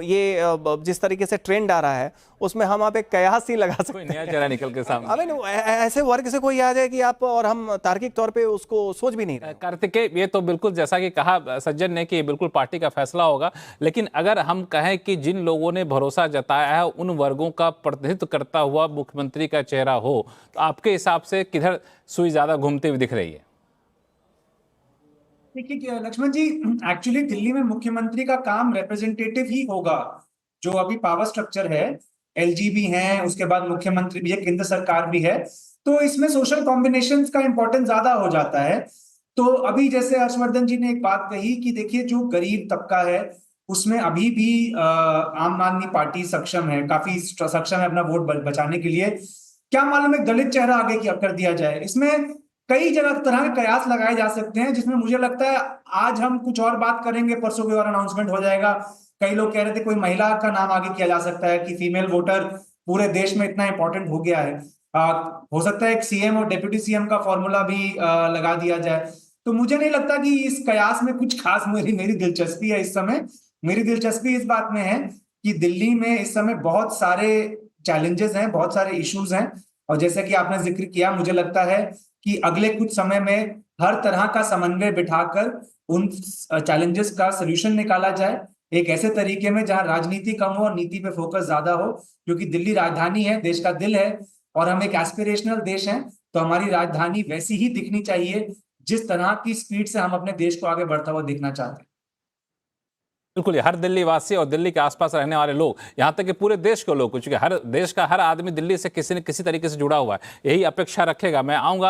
ये जिस तरीके से ट्रेंड आ रहा है उसमें हम आप एक कयास ही लगा सकते हैं, नया चेहरा निकल के सामने। अबे ऐसे वर्ग से कोई आ जाए कि आप और हम तार्किक तौर पे उसको सोच भी नहीं रहे। कार्तिकेय, ये तो बिल्कुल जैसा कि कहा सज्जन ने कि बिल्कुल पार्टी का फैसला होगा, लेकिन अगर हम कहें कि जिन लोगों ने भरोसा जताया है उन वर्गों का प्रतिनिधित्व करता हुआ मुख्यमंत्री का चेहरा हो, तो आपके हिसाब से किधर सुई ज्यादा घूमती हुई दिख रही है? देखिए लक्ष्मण जी, एक्चुअली दिल्ली में मुख्यमंत्री का काम रिप्रेजेंटेटिव ही होगा। जो अभी पावर स्ट्रक्चर है, एलजी भी है, उसके बाद मुख्यमंत्री भी है, केंद्र सरकार भी है, तो इसमें सोशल कॉम्बिनेशंस का इंपॉर्टेंस ज्यादा हो जाता है। तो अभी जैसे हर्षवर्धन जी ने एक बात कही कि देखिए जो गरीब तबका है उसमें अभी भी आम आदमी पार्टी सक्षम है, काफी सक्षम है अपना वोट बचाने के लिए। क्या मालूम एक दलित चेहरा आगे कर दिया जाए। इसमें कई तरह के कयास लगाए जा सकते हैं, जिसमें मुझे लगता है आज हम कुछ और बात करेंगे, परसों कोई और अनाउंसमेंट हो जाएगा। कई लोग कह रहे थे कोई महिला का नाम आगे किया जा सकता है कि फीमेल वोटर पूरे देश में इतना इंपॉर्टेंट हो गया है। हो सकता है एक सीएम और डिप्टी सीएम का फॉर्मूला भी लगा दिया जाए। तो मुझे नहीं लगता कि इस कयास में कुछ खास मेरी दिलचस्पी है। इस समय मेरी दिलचस्पी इस बात में है कि दिल्ली में इस समय बहुत सारे चैलेंजेस हैं, बहुत सारे इश्यूज हैं, और जैसे कि आपने जिक्र किया, मुझे लगता है कि अगले कुछ समय में हर तरह का समन्वय बिठाकर उन चैलेंजेस का सलूशन निकाला जाए, एक ऐसे तरीके में जहां राजनीति कम हो और नीति पे फोकस ज्यादा हो। क्योंकि दिल्ली राजधानी है, देश का दिल है, और हम एक एस्पिरेशनल देश हैं, तो हमारी राजधानी वैसी ही दिखनी चाहिए जिस तरह की स्पीड से हम अपने देश को आगे बढ़ता हुआ देखना चाहते हैं। बिल्कुल, हर दिल्ली वासी और दिल्ली के आसपास रहने वाले लोग, यहाँ तक कि पूरे देश के लोग, क्योंकि हर देश का हर आदमी दिल्ली से किसी न किसी तरीके से जुड़ा हुआ है, यही अपेक्षा रखेगा। मैं आऊँगा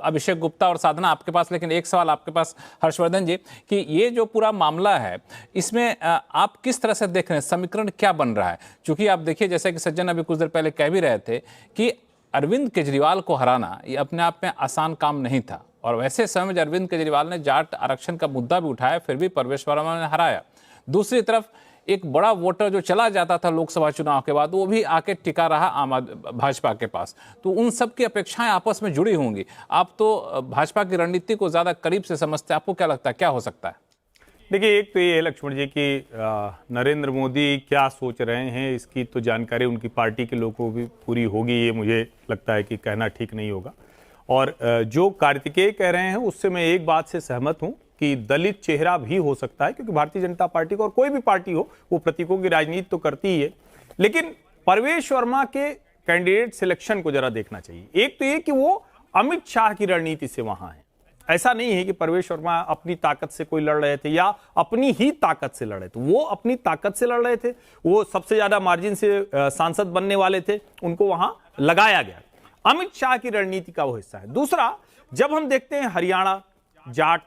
अभिषेक गुप्ता और साधना आपके पास, लेकिन एक सवाल आपके पास हर्षवर्धन जी, कि ये जो पूरा मामला है इसमें आप किस तरह से देख रहे हैं, समीकरण क्या बन रहा है? क्योंकि आप देखिए, जैसे कि सज्जन अभी कुछ देर पहले कह भी रहे थे कि अरविंद केजरीवाल को हराना ये अपने आप में आसान काम नहीं था, और वैसे समय में अरविंद केजरीवाल ने जाट आरक्षण का मुद्दा भी उठाया, फिर भी परेश वर्मा ने हराया। दूसरी तरफ एक बड़ा वोटर जो चला जाता था लोकसभा चुनाव के बाद, वो भी आके टिका रहा भाजपा के पास। तो उन सब की अपेक्षाएं आपस में जुड़ी होंगी। आप तो भाजपा की रणनीति को ज्यादा करीब से समझते हैं, आपको क्या लगता है क्या हो सकता है? देखिए, एक तो ये है लक्ष्मण जी कि नरेंद्र मोदी क्या सोच रहे हैं इसकी तो जानकारी उनकी पार्टी के लोगों को भी पूरी होगी, ये मुझे लगता है कि कहना ठीक नहीं होगा। और जो कार्तिकेय कह रहे हैं उससे मैं एक बात से सहमत हूं कि दलित चेहरा भी हो सकता है, क्योंकि भारतीय जनता पार्टी को और कोई भी पार्टी हो वो प्रतीकों की राजनीति तो करती ही है। लेकिन परेश वर्मा के कैंडिडेट सिलेक्शन को जरा देखना चाहिए। एक तो ये कि वो अमित शाह की रणनीति से वहां है, ऐसा नहीं है कि परेश वर्मा अपनी ताकत से कोई लड़ रहे थे या अपनी ही ताकत से लड़े थे। वो अपनी ताकत से लड़ रहे थे, वो सबसे ज्यादा मार्जिन से सांसद बनने वाले थे, उनको वहां लगाया गया। अमित शाह की रणनीति का वो हिस्सा है। दूसरा, जब हम देखते हैं हरियाणा जाट,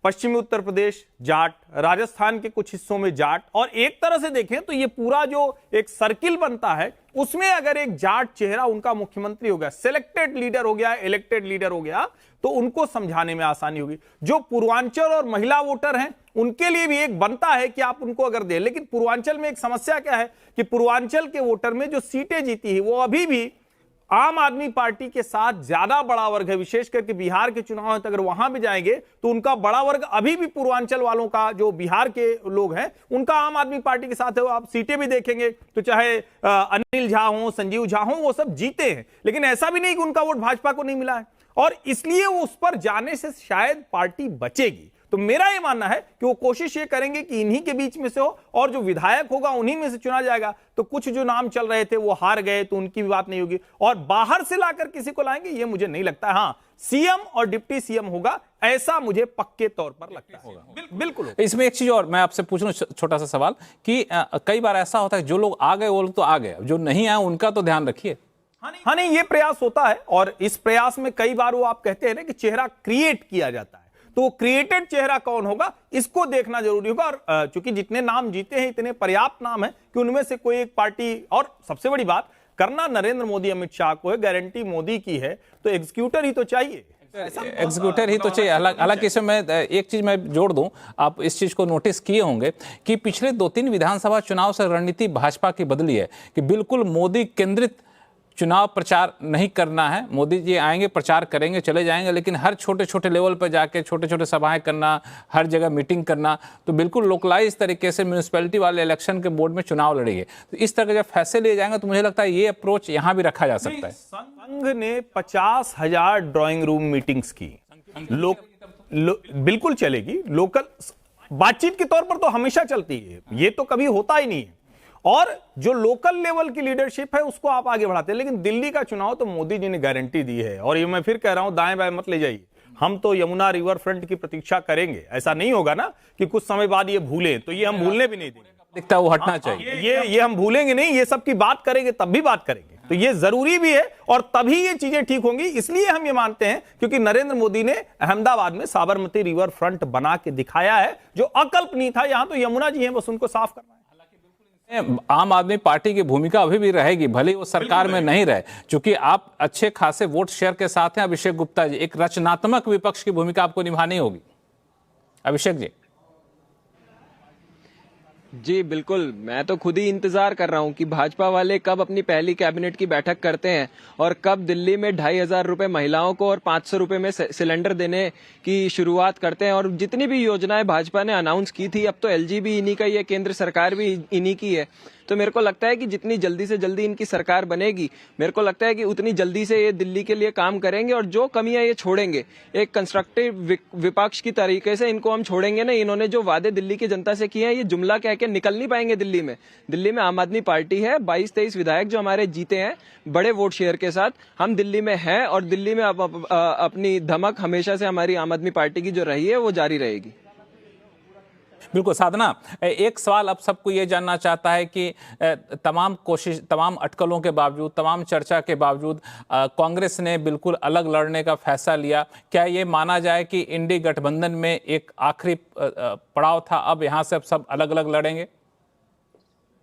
पश्चिमी उत्तर प्रदेश जाट, राजस्थान के कुछ हिस्सों में जाट, और एक तरह से देखें तो ये पूरा जो एक सर्किल बनता है उसमें अगर एक जाट चेहरा उनका मुख्यमंत्री हो गया, सिलेक्टेड लीडर हो गया, इलेक्टेड लीडर हो गया, तो उनको समझाने में आसानी होगी। जो पूर्वांचल और महिला वोटर हैं उनके लिए भी एक बनता है कि आप उनको अगर दें। लेकिन पूर्वांचल में एक समस्या क्या है कि पूर्वांचल के वोटर में जो सीटें जीती है वो अभी भी आम आदमी पार्टी के साथ ज्यादा बड़ा वर्ग है। विशेष करके बिहार के चुनाव में अगर वहां भी जाएंगे तो उनका बड़ा वर्ग अभी भी पूर्वांचल वालों का, जो बिहार के लोग हैं उनका आम आदमी पार्टी के साथ है। आप सीटें भी देखेंगे तो चाहे अनिल झा हो, संजीव झा हो, वो सब जीते हैं, लेकिन ऐसा भी नहीं कि उनका वोट भाजपा को नहीं मिला है, और इसलिए वो उस पर जाने से शायद पार्टी बचेगी। तो मेरा ये मानना है कि वो कोशिश ये करेंगे कि इन्हीं के बीच में से हो, और जो विधायक होगा उन्हीं में से चुना जाएगा। तो कुछ जो नाम चल रहे थे वो हार गए तो उनकी भी बात नहीं होगी, और बाहर से लाकर किसी को लाएंगे ये मुझे नहीं लगता। हाँ, सीएम और डिप्टी सीएम होगा, ऐसा मुझे पक्के तौर पर लगता है। बिल्कुल। इसमें एक चीज और मैं आपसे पूछ रहा हूं, छोटा सा सवाल, कि कई बार ऐसा होता है जो लोग आ गए वो लोग तो आ गए, जो नहीं आए उनका तो ध्यान रखिए। हाँ नहीं, ये प्रयास होता है, और इस प्रयास में कई बार वो आप कहते हैं ना कि चेहरा क्रिएट किया जाता है, तो क्रिएटेड चेहरा कौन होगा इसको देखना जरूरी होगा। और चूंकि जितने नाम जीते हैं इतने पर्याप्त नाम है कि उनमें से कोई एक पार्टी, और सबसे बड़ी बात करना नरेंद्र मोदी अमित शाह को है, गारंटी मोदी की है, तो एग्जीक्यूटर ही तो चाहिए। एग्जीक्यूटर ही तो चाहिए। हालांकि इसमें मैं एक चीज मैं जोड़ दूं, आप इस चीज को नोटिस किए होंगे कि पिछले 2-3 विधानसभा चुनाव से रणनीति भाजपा की बदली है कि बिल्कुल मोदी केंद्रित चुनाव प्रचार नहीं करना है। मोदी जी आएंगे, प्रचार करेंगे, चले जाएंगे, लेकिन हर छोटे छोटे लेवल पर जाके छोटे छोटे सभाएं करना, हर जगह मीटिंग करना, तो बिल्कुल लोकलाइज तरीके से म्यूनिसिपैलिटी वाले इलेक्शन के बोर्ड में चुनाव लड़ेंगे। तो इस तरह के जब फैसले लिए जाएंगे तो मुझे लगता है ये अप्रोच यहां भी रखा जा सकता है। संघ ने 50,000 ड्राइंग रूम मीटिंग्स की, बिल्कुल चलेगी। लोकल बातचीत के तौर पर तो हमेशा चलती है, ये तो कभी होता ही नहीं है। और जो लोकल लेवल की लीडरशिप है उसको आप आगे बढ़ाते हैं। लेकिन दिल्ली का चुनाव तो मोदी जी ने गारंटी दी है, और ये मैं फिर कह रहा हूं, दाएं बाएं मत ले जाइए। हम तो यमुना रिवर फ्रंट की प्रतीक्षा करेंगे। ऐसा नहीं होगा ना कि कुछ समय बाद ये भूलें, तो ये हम भूलने भी नहीं देंगे। दिखता है वो हटना चाहिए। ये हम भूलेंगे नहीं, ये सब की बात करेंगे, तब भी बात करेंगे। तो ये जरूरी भी है, और तभी ये चीजें ठीक होंगी। इसलिए हम ये मानते हैं क्योंकि नरेंद्र मोदी ने अहमदाबाद में साबरमती रिवर फ्रंट बना के दिखाया है, जो अकल्पनीय था। यहां तो यमुना जी हैं, बस उनको साफ करना है। आम आदमी पार्टी की भूमिका अभी भी रहेगी, भले वो सरकार में नहीं रहे, क्योंकि आप अच्छे खासे वोट शेयर के साथ हैं। अभिषेक गुप्ता जी, एक रचनात्मक विपक्ष की भूमिका आपको निभानी होगी। अभिषेक जी। जी बिल्कुल, मैं तो खुद ही इंतजार कर रहा हूं कि भाजपा वाले कब अपनी पहली कैबिनेट की बैठक करते हैं और कब दिल्ली में 2,500 रुपए महिलाओं को और 500 रुपए में सिलेंडर देने की शुरुआत करते हैं। और जितनी भी योजनाएं भाजपा ने अनाउंस की थी, अब तो एलजी भी इन्हीं का ही है, केंद्र सरकार भी इन्हीं की है। तो मेरे को लगता है कि जितनी जल्दी से जल्दी इनकी सरकार बनेगी, मेरे को लगता है कि उतनी जल्दी से ये दिल्ली के लिए काम करेंगे, और जो कमियां ये छोड़ेंगे, एक कंस्ट्रक्टिव विपक्ष की तरीके से इनको हम छोड़ेंगे ना। इन्होंने जो वादे दिल्ली की जनता से किए हैं, ये जुमला कह के निकल नहीं पाएंगे दिल्ली में। दिल्ली में आम आदमी पार्टी है, 22-23 विधायक जो हमारे जीते हैं बड़े वोट शेयर के साथ, हम दिल्ली में हैं, और दिल्ली में अपनी धमक हमेशा से हमारी आम आदमी पार्टी की जो रही है वो जारी रहेगी। बिल्कुल। साधना, एक सवाल अब सबको ये जानना चाहता है कि तमाम कोशिश, तमाम अटकलों के बावजूद, तमाम चर्चा के बावजूद कांग्रेस ने बिल्कुल अलग लड़ने का फैसला लिया। क्या ये माना जाए कि इंडी गठबंधन में एक आखिरी पड़ाव था, अब यहां से अब सब अलग अलग लड़ेंगे?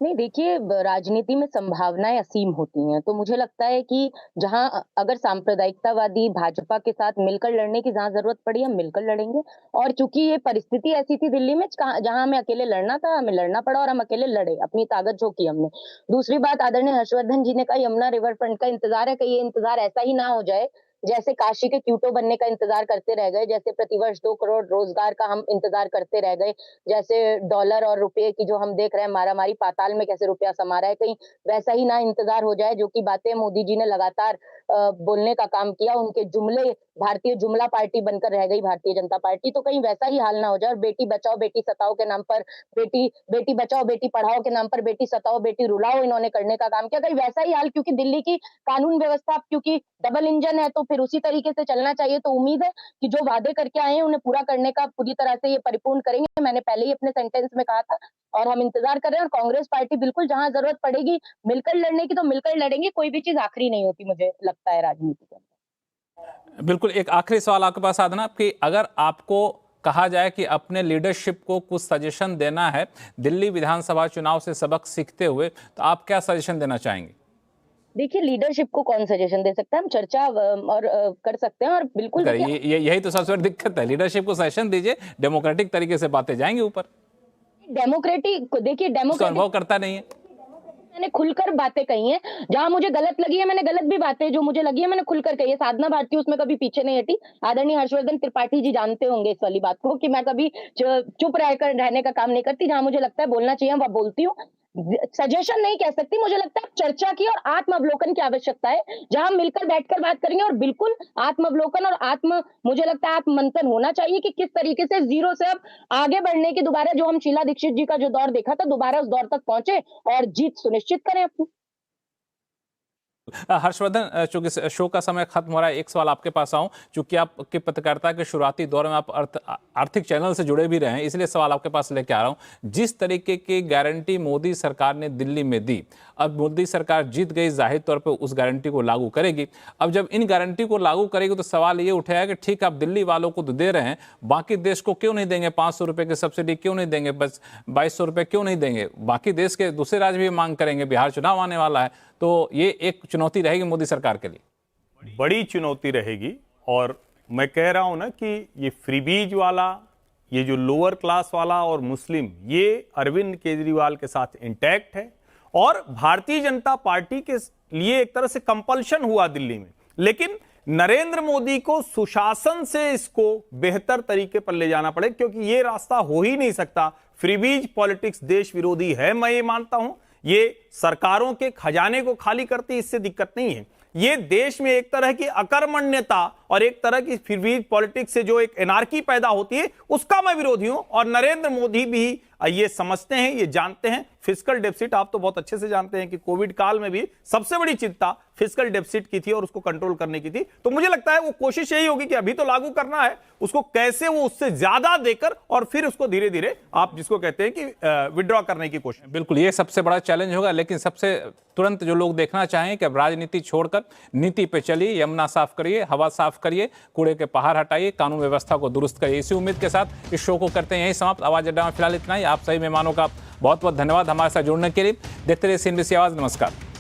नहीं, देखिए, राजनीति में संभावनाएं असीम होती हैं। तो मुझे लगता है कि जहां अगर सांप्रदायिकतावादी भाजपा के साथ मिलकर लड़ने की जहां जरूरत पड़ी, हम मिलकर लड़ेंगे। और चूंकि ये परिस्थिति ऐसी थी दिल्ली में जहां हमें अकेले लड़ना था, हमें लड़ना पड़ा, और हम अकेले लड़े, अपनी ताकत झोंकी हमने। दूसरी बात, आदरणीय हर्षवर्धन जी ने कहा यमुना रिवर फ्रंट का इंतजार है, कि ये इंतजार ऐसा ही ना हो जाए जैसे काशी के क्यूटो बनने का इंतजार करते रह गए, जैसे प्रतिवर्ष 2 करोड़ रोजगार का हम इंतजार करते रह गए, जैसे डॉलर और रुपए की जो हम देख रहे हैं मारामारी, पाताल में कैसे रुपया समा रहा है, कहीं वैसा ही ना इंतजार हो जाए। जो कि बातें मोदी जी ने लगातार बोलने का काम किया, उनके जुमले भारतीय जुमला पार्टी बनकर रह गई भारतीय जनता पार्टी, तो कहीं वैसा ही हाल ना हो जाए। और बेटी बचाओ बेटी सताओ के नाम पर, बेटी बचाओ बेटी पढ़ाओ के नाम पर बेटी सताओ बेटी रुलाओ इन्होंने करने का काम किया, कहीं वैसा ही हाल, क्योंकि दिल्ली की कानून व्यवस्था क्योंकि डबल इंजन है, तो फिर उसी तरीके से चलना चाहिए। तो उम्मीद है कि जो वादे करके आए हैं उन्हें पूरा करने का पूरी तरह से ये परिपूर्ण करेंगे। मैंने पहले ही अपने सेंटेंस में कहा था, और हम इंतजार कर रहे हैं। और कांग्रेस पार्टी बिल्कुल जहां जरूरत पड़ेगी मिलकर लड़ने की तो मिलकर लड़ेंगे, कोई भी चीज आखिरी नहीं होती, मुझे लगता है राजनीति के। बिल्कुल। एक आखिरी सवाल आपके पास साधना, कि अगर आपको कहा जाए कि अपने लीडरशिप को कुछ सजेशन देना है दिल्ली विधानसभा चुनाव से सबक सीखते हुए, तो आप क्या सजेशन देना चाहेंगे? देखिए, लीडरशिप को कौन सजेशन दे सकता है, हम चर्चा और कर सकते हैं। और बिल्कुल यही तो सबसे बड़ी दिक्कत है, लीडरशिप को सजेशन दीजिए, डेमोक्रेटिक तरीके से बातें जाएंगी ऊपर। डेमोक्रेटिक, देखिए डेमोक्रेटिक अनुभव करता नहीं है। मैंने खुलकर बातें कही हैं, जहां मुझे गलत लगी है मैंने गलत भी बातें जो मुझे लगी है मैंने खुलकर कही है। साधना भारती उसमें कभी पीछे नहीं हटी। आदरणीय हर्षवर्धन त्रिपाठी जी जानते होंगे इस वाली बात को, कि मैं कभी चुप रहकर रहने का काम नहीं करती। जहां मुझे लगता है बोलना चाहिए वह बोलती हूँ। सजेशन नहीं कह सकती, मुझे लगता है चर्चा की और आत्म अवलोकन की आवश्यकता है, जहां मिलकर बैठकर बात करेंगे। और बिल्कुल आत्म अवलोकन और मुझे लगता है आत्म मंथन होना चाहिए कि किस तरीके से जीरो से अब आगे बढ़ने की, दोबारा जो हम शीला दीक्षित जी का जो दौर देखा था, दोबारा उस दौर तक पहुंचे और जीत सुनिश्चित करें अपनी। हर्षवर्धन, चूंकि शो का समय खत्म हो रहा है, एक सवाल आपके पास आऊं, चूंकि आपके पत्रकारिता के शुरुआती दौर में आप आर्थिक चैनल से जुड़े भी रहे हैं, इसलिए सवाल आपके पास लेके आ रहा हूं। जिस तरीके की गारंटी मोदी सरकार ने दिल्ली में दी, अब मोदी सरकार जीत गई, जाहिर तौर पर उस गारंटी को लागू करेगी। अब जब इन गारंटी को लागू करेगी तो सवाल ये उठेगा कि ठीक, आप दिल्ली वालों को तो दे रहे हैं, बाकी देश को क्यों नहीं देंगे? 500 रुपए की सब्सिडी क्यों नहीं देंगे? बस 2200 रुपए क्यों नहीं देंगे? बाकी देश के दूसरे राज्य भी मांग करेंगे, बिहार चुनाव आने वाला है, तो ये एक चुनौती रहेगी मोदी सरकार के लिए। बड़ी चुनौती रहेगी। और मैं कह रहा हूं ना कि ये फ्रीबीज वाला, ये जो लोअर क्लास वाला और मुस्लिम, ये अरविंद केजरीवाल के साथ इंटैक्ट है और भारतीय जनता पार्टी के लिए एक तरह से कंपल्शन हुआ दिल्ली में। लेकिन नरेंद्र मोदी को सुशासन से इसको बेहतर तरीके पर ले जाना पड़े, क्योंकि ये रास्ता हो ही नहीं सकता। फ्रीबीज पॉलिटिक्स देश विरोधी है, मैं ये मानता हूं। ये सरकारों के खजाने को खाली करती, इससे दिक्कत नहीं है। ये देश में एक तरह की अकर्मण्यता और एक तरह की फ्रीबीज पॉलिटिक्स से जो एक एनार्की पैदा होती है, उसका मैं विरोधी हूं। और नरेंद्र मोदी भी ये समझते हैं, ये जानते हैं। फिस्कल डेफिसिट आप तो बहुत अच्छे से जानते हैं कि कोविड काल में भी सबसे बड़ी चिंता फिस्कल डेफिसिट की थी और उसको कंट्रोल करने की थी। तो मुझे लगता है वो कोशिश यही होगी कि अभी तो लागू करना है, उसको कैसे वो उससे ज्यादा देकर और फिर उसको धीरे धीरे आप जिसको कहते हैं कि विड्रॉ करने की कोशिश। बिल्कुल, ये सबसे बड़ा चैलेंज होगा। लेकिन सबसे तुरंत जो लोग देखना चाहें कि अब राजनीति छोड़कर नीति पे चलिए, यमुना साफ करिए, हवा साफ करिए, कूड़े के पहाड़ हटाइए, कानून व्यवस्था को दुरुस्त करिए। इसी उम्मीद के साथ इस शो को करते हैं यही समाप्त। आवाज अड्डा में फिलहाल इतना ही। आप सभी मेहमानों का बहुत बहुत धन्यवाद हमारे साथ जुड़ने के लिए। देखते रहिए CNBC आवाज। नमस्कार।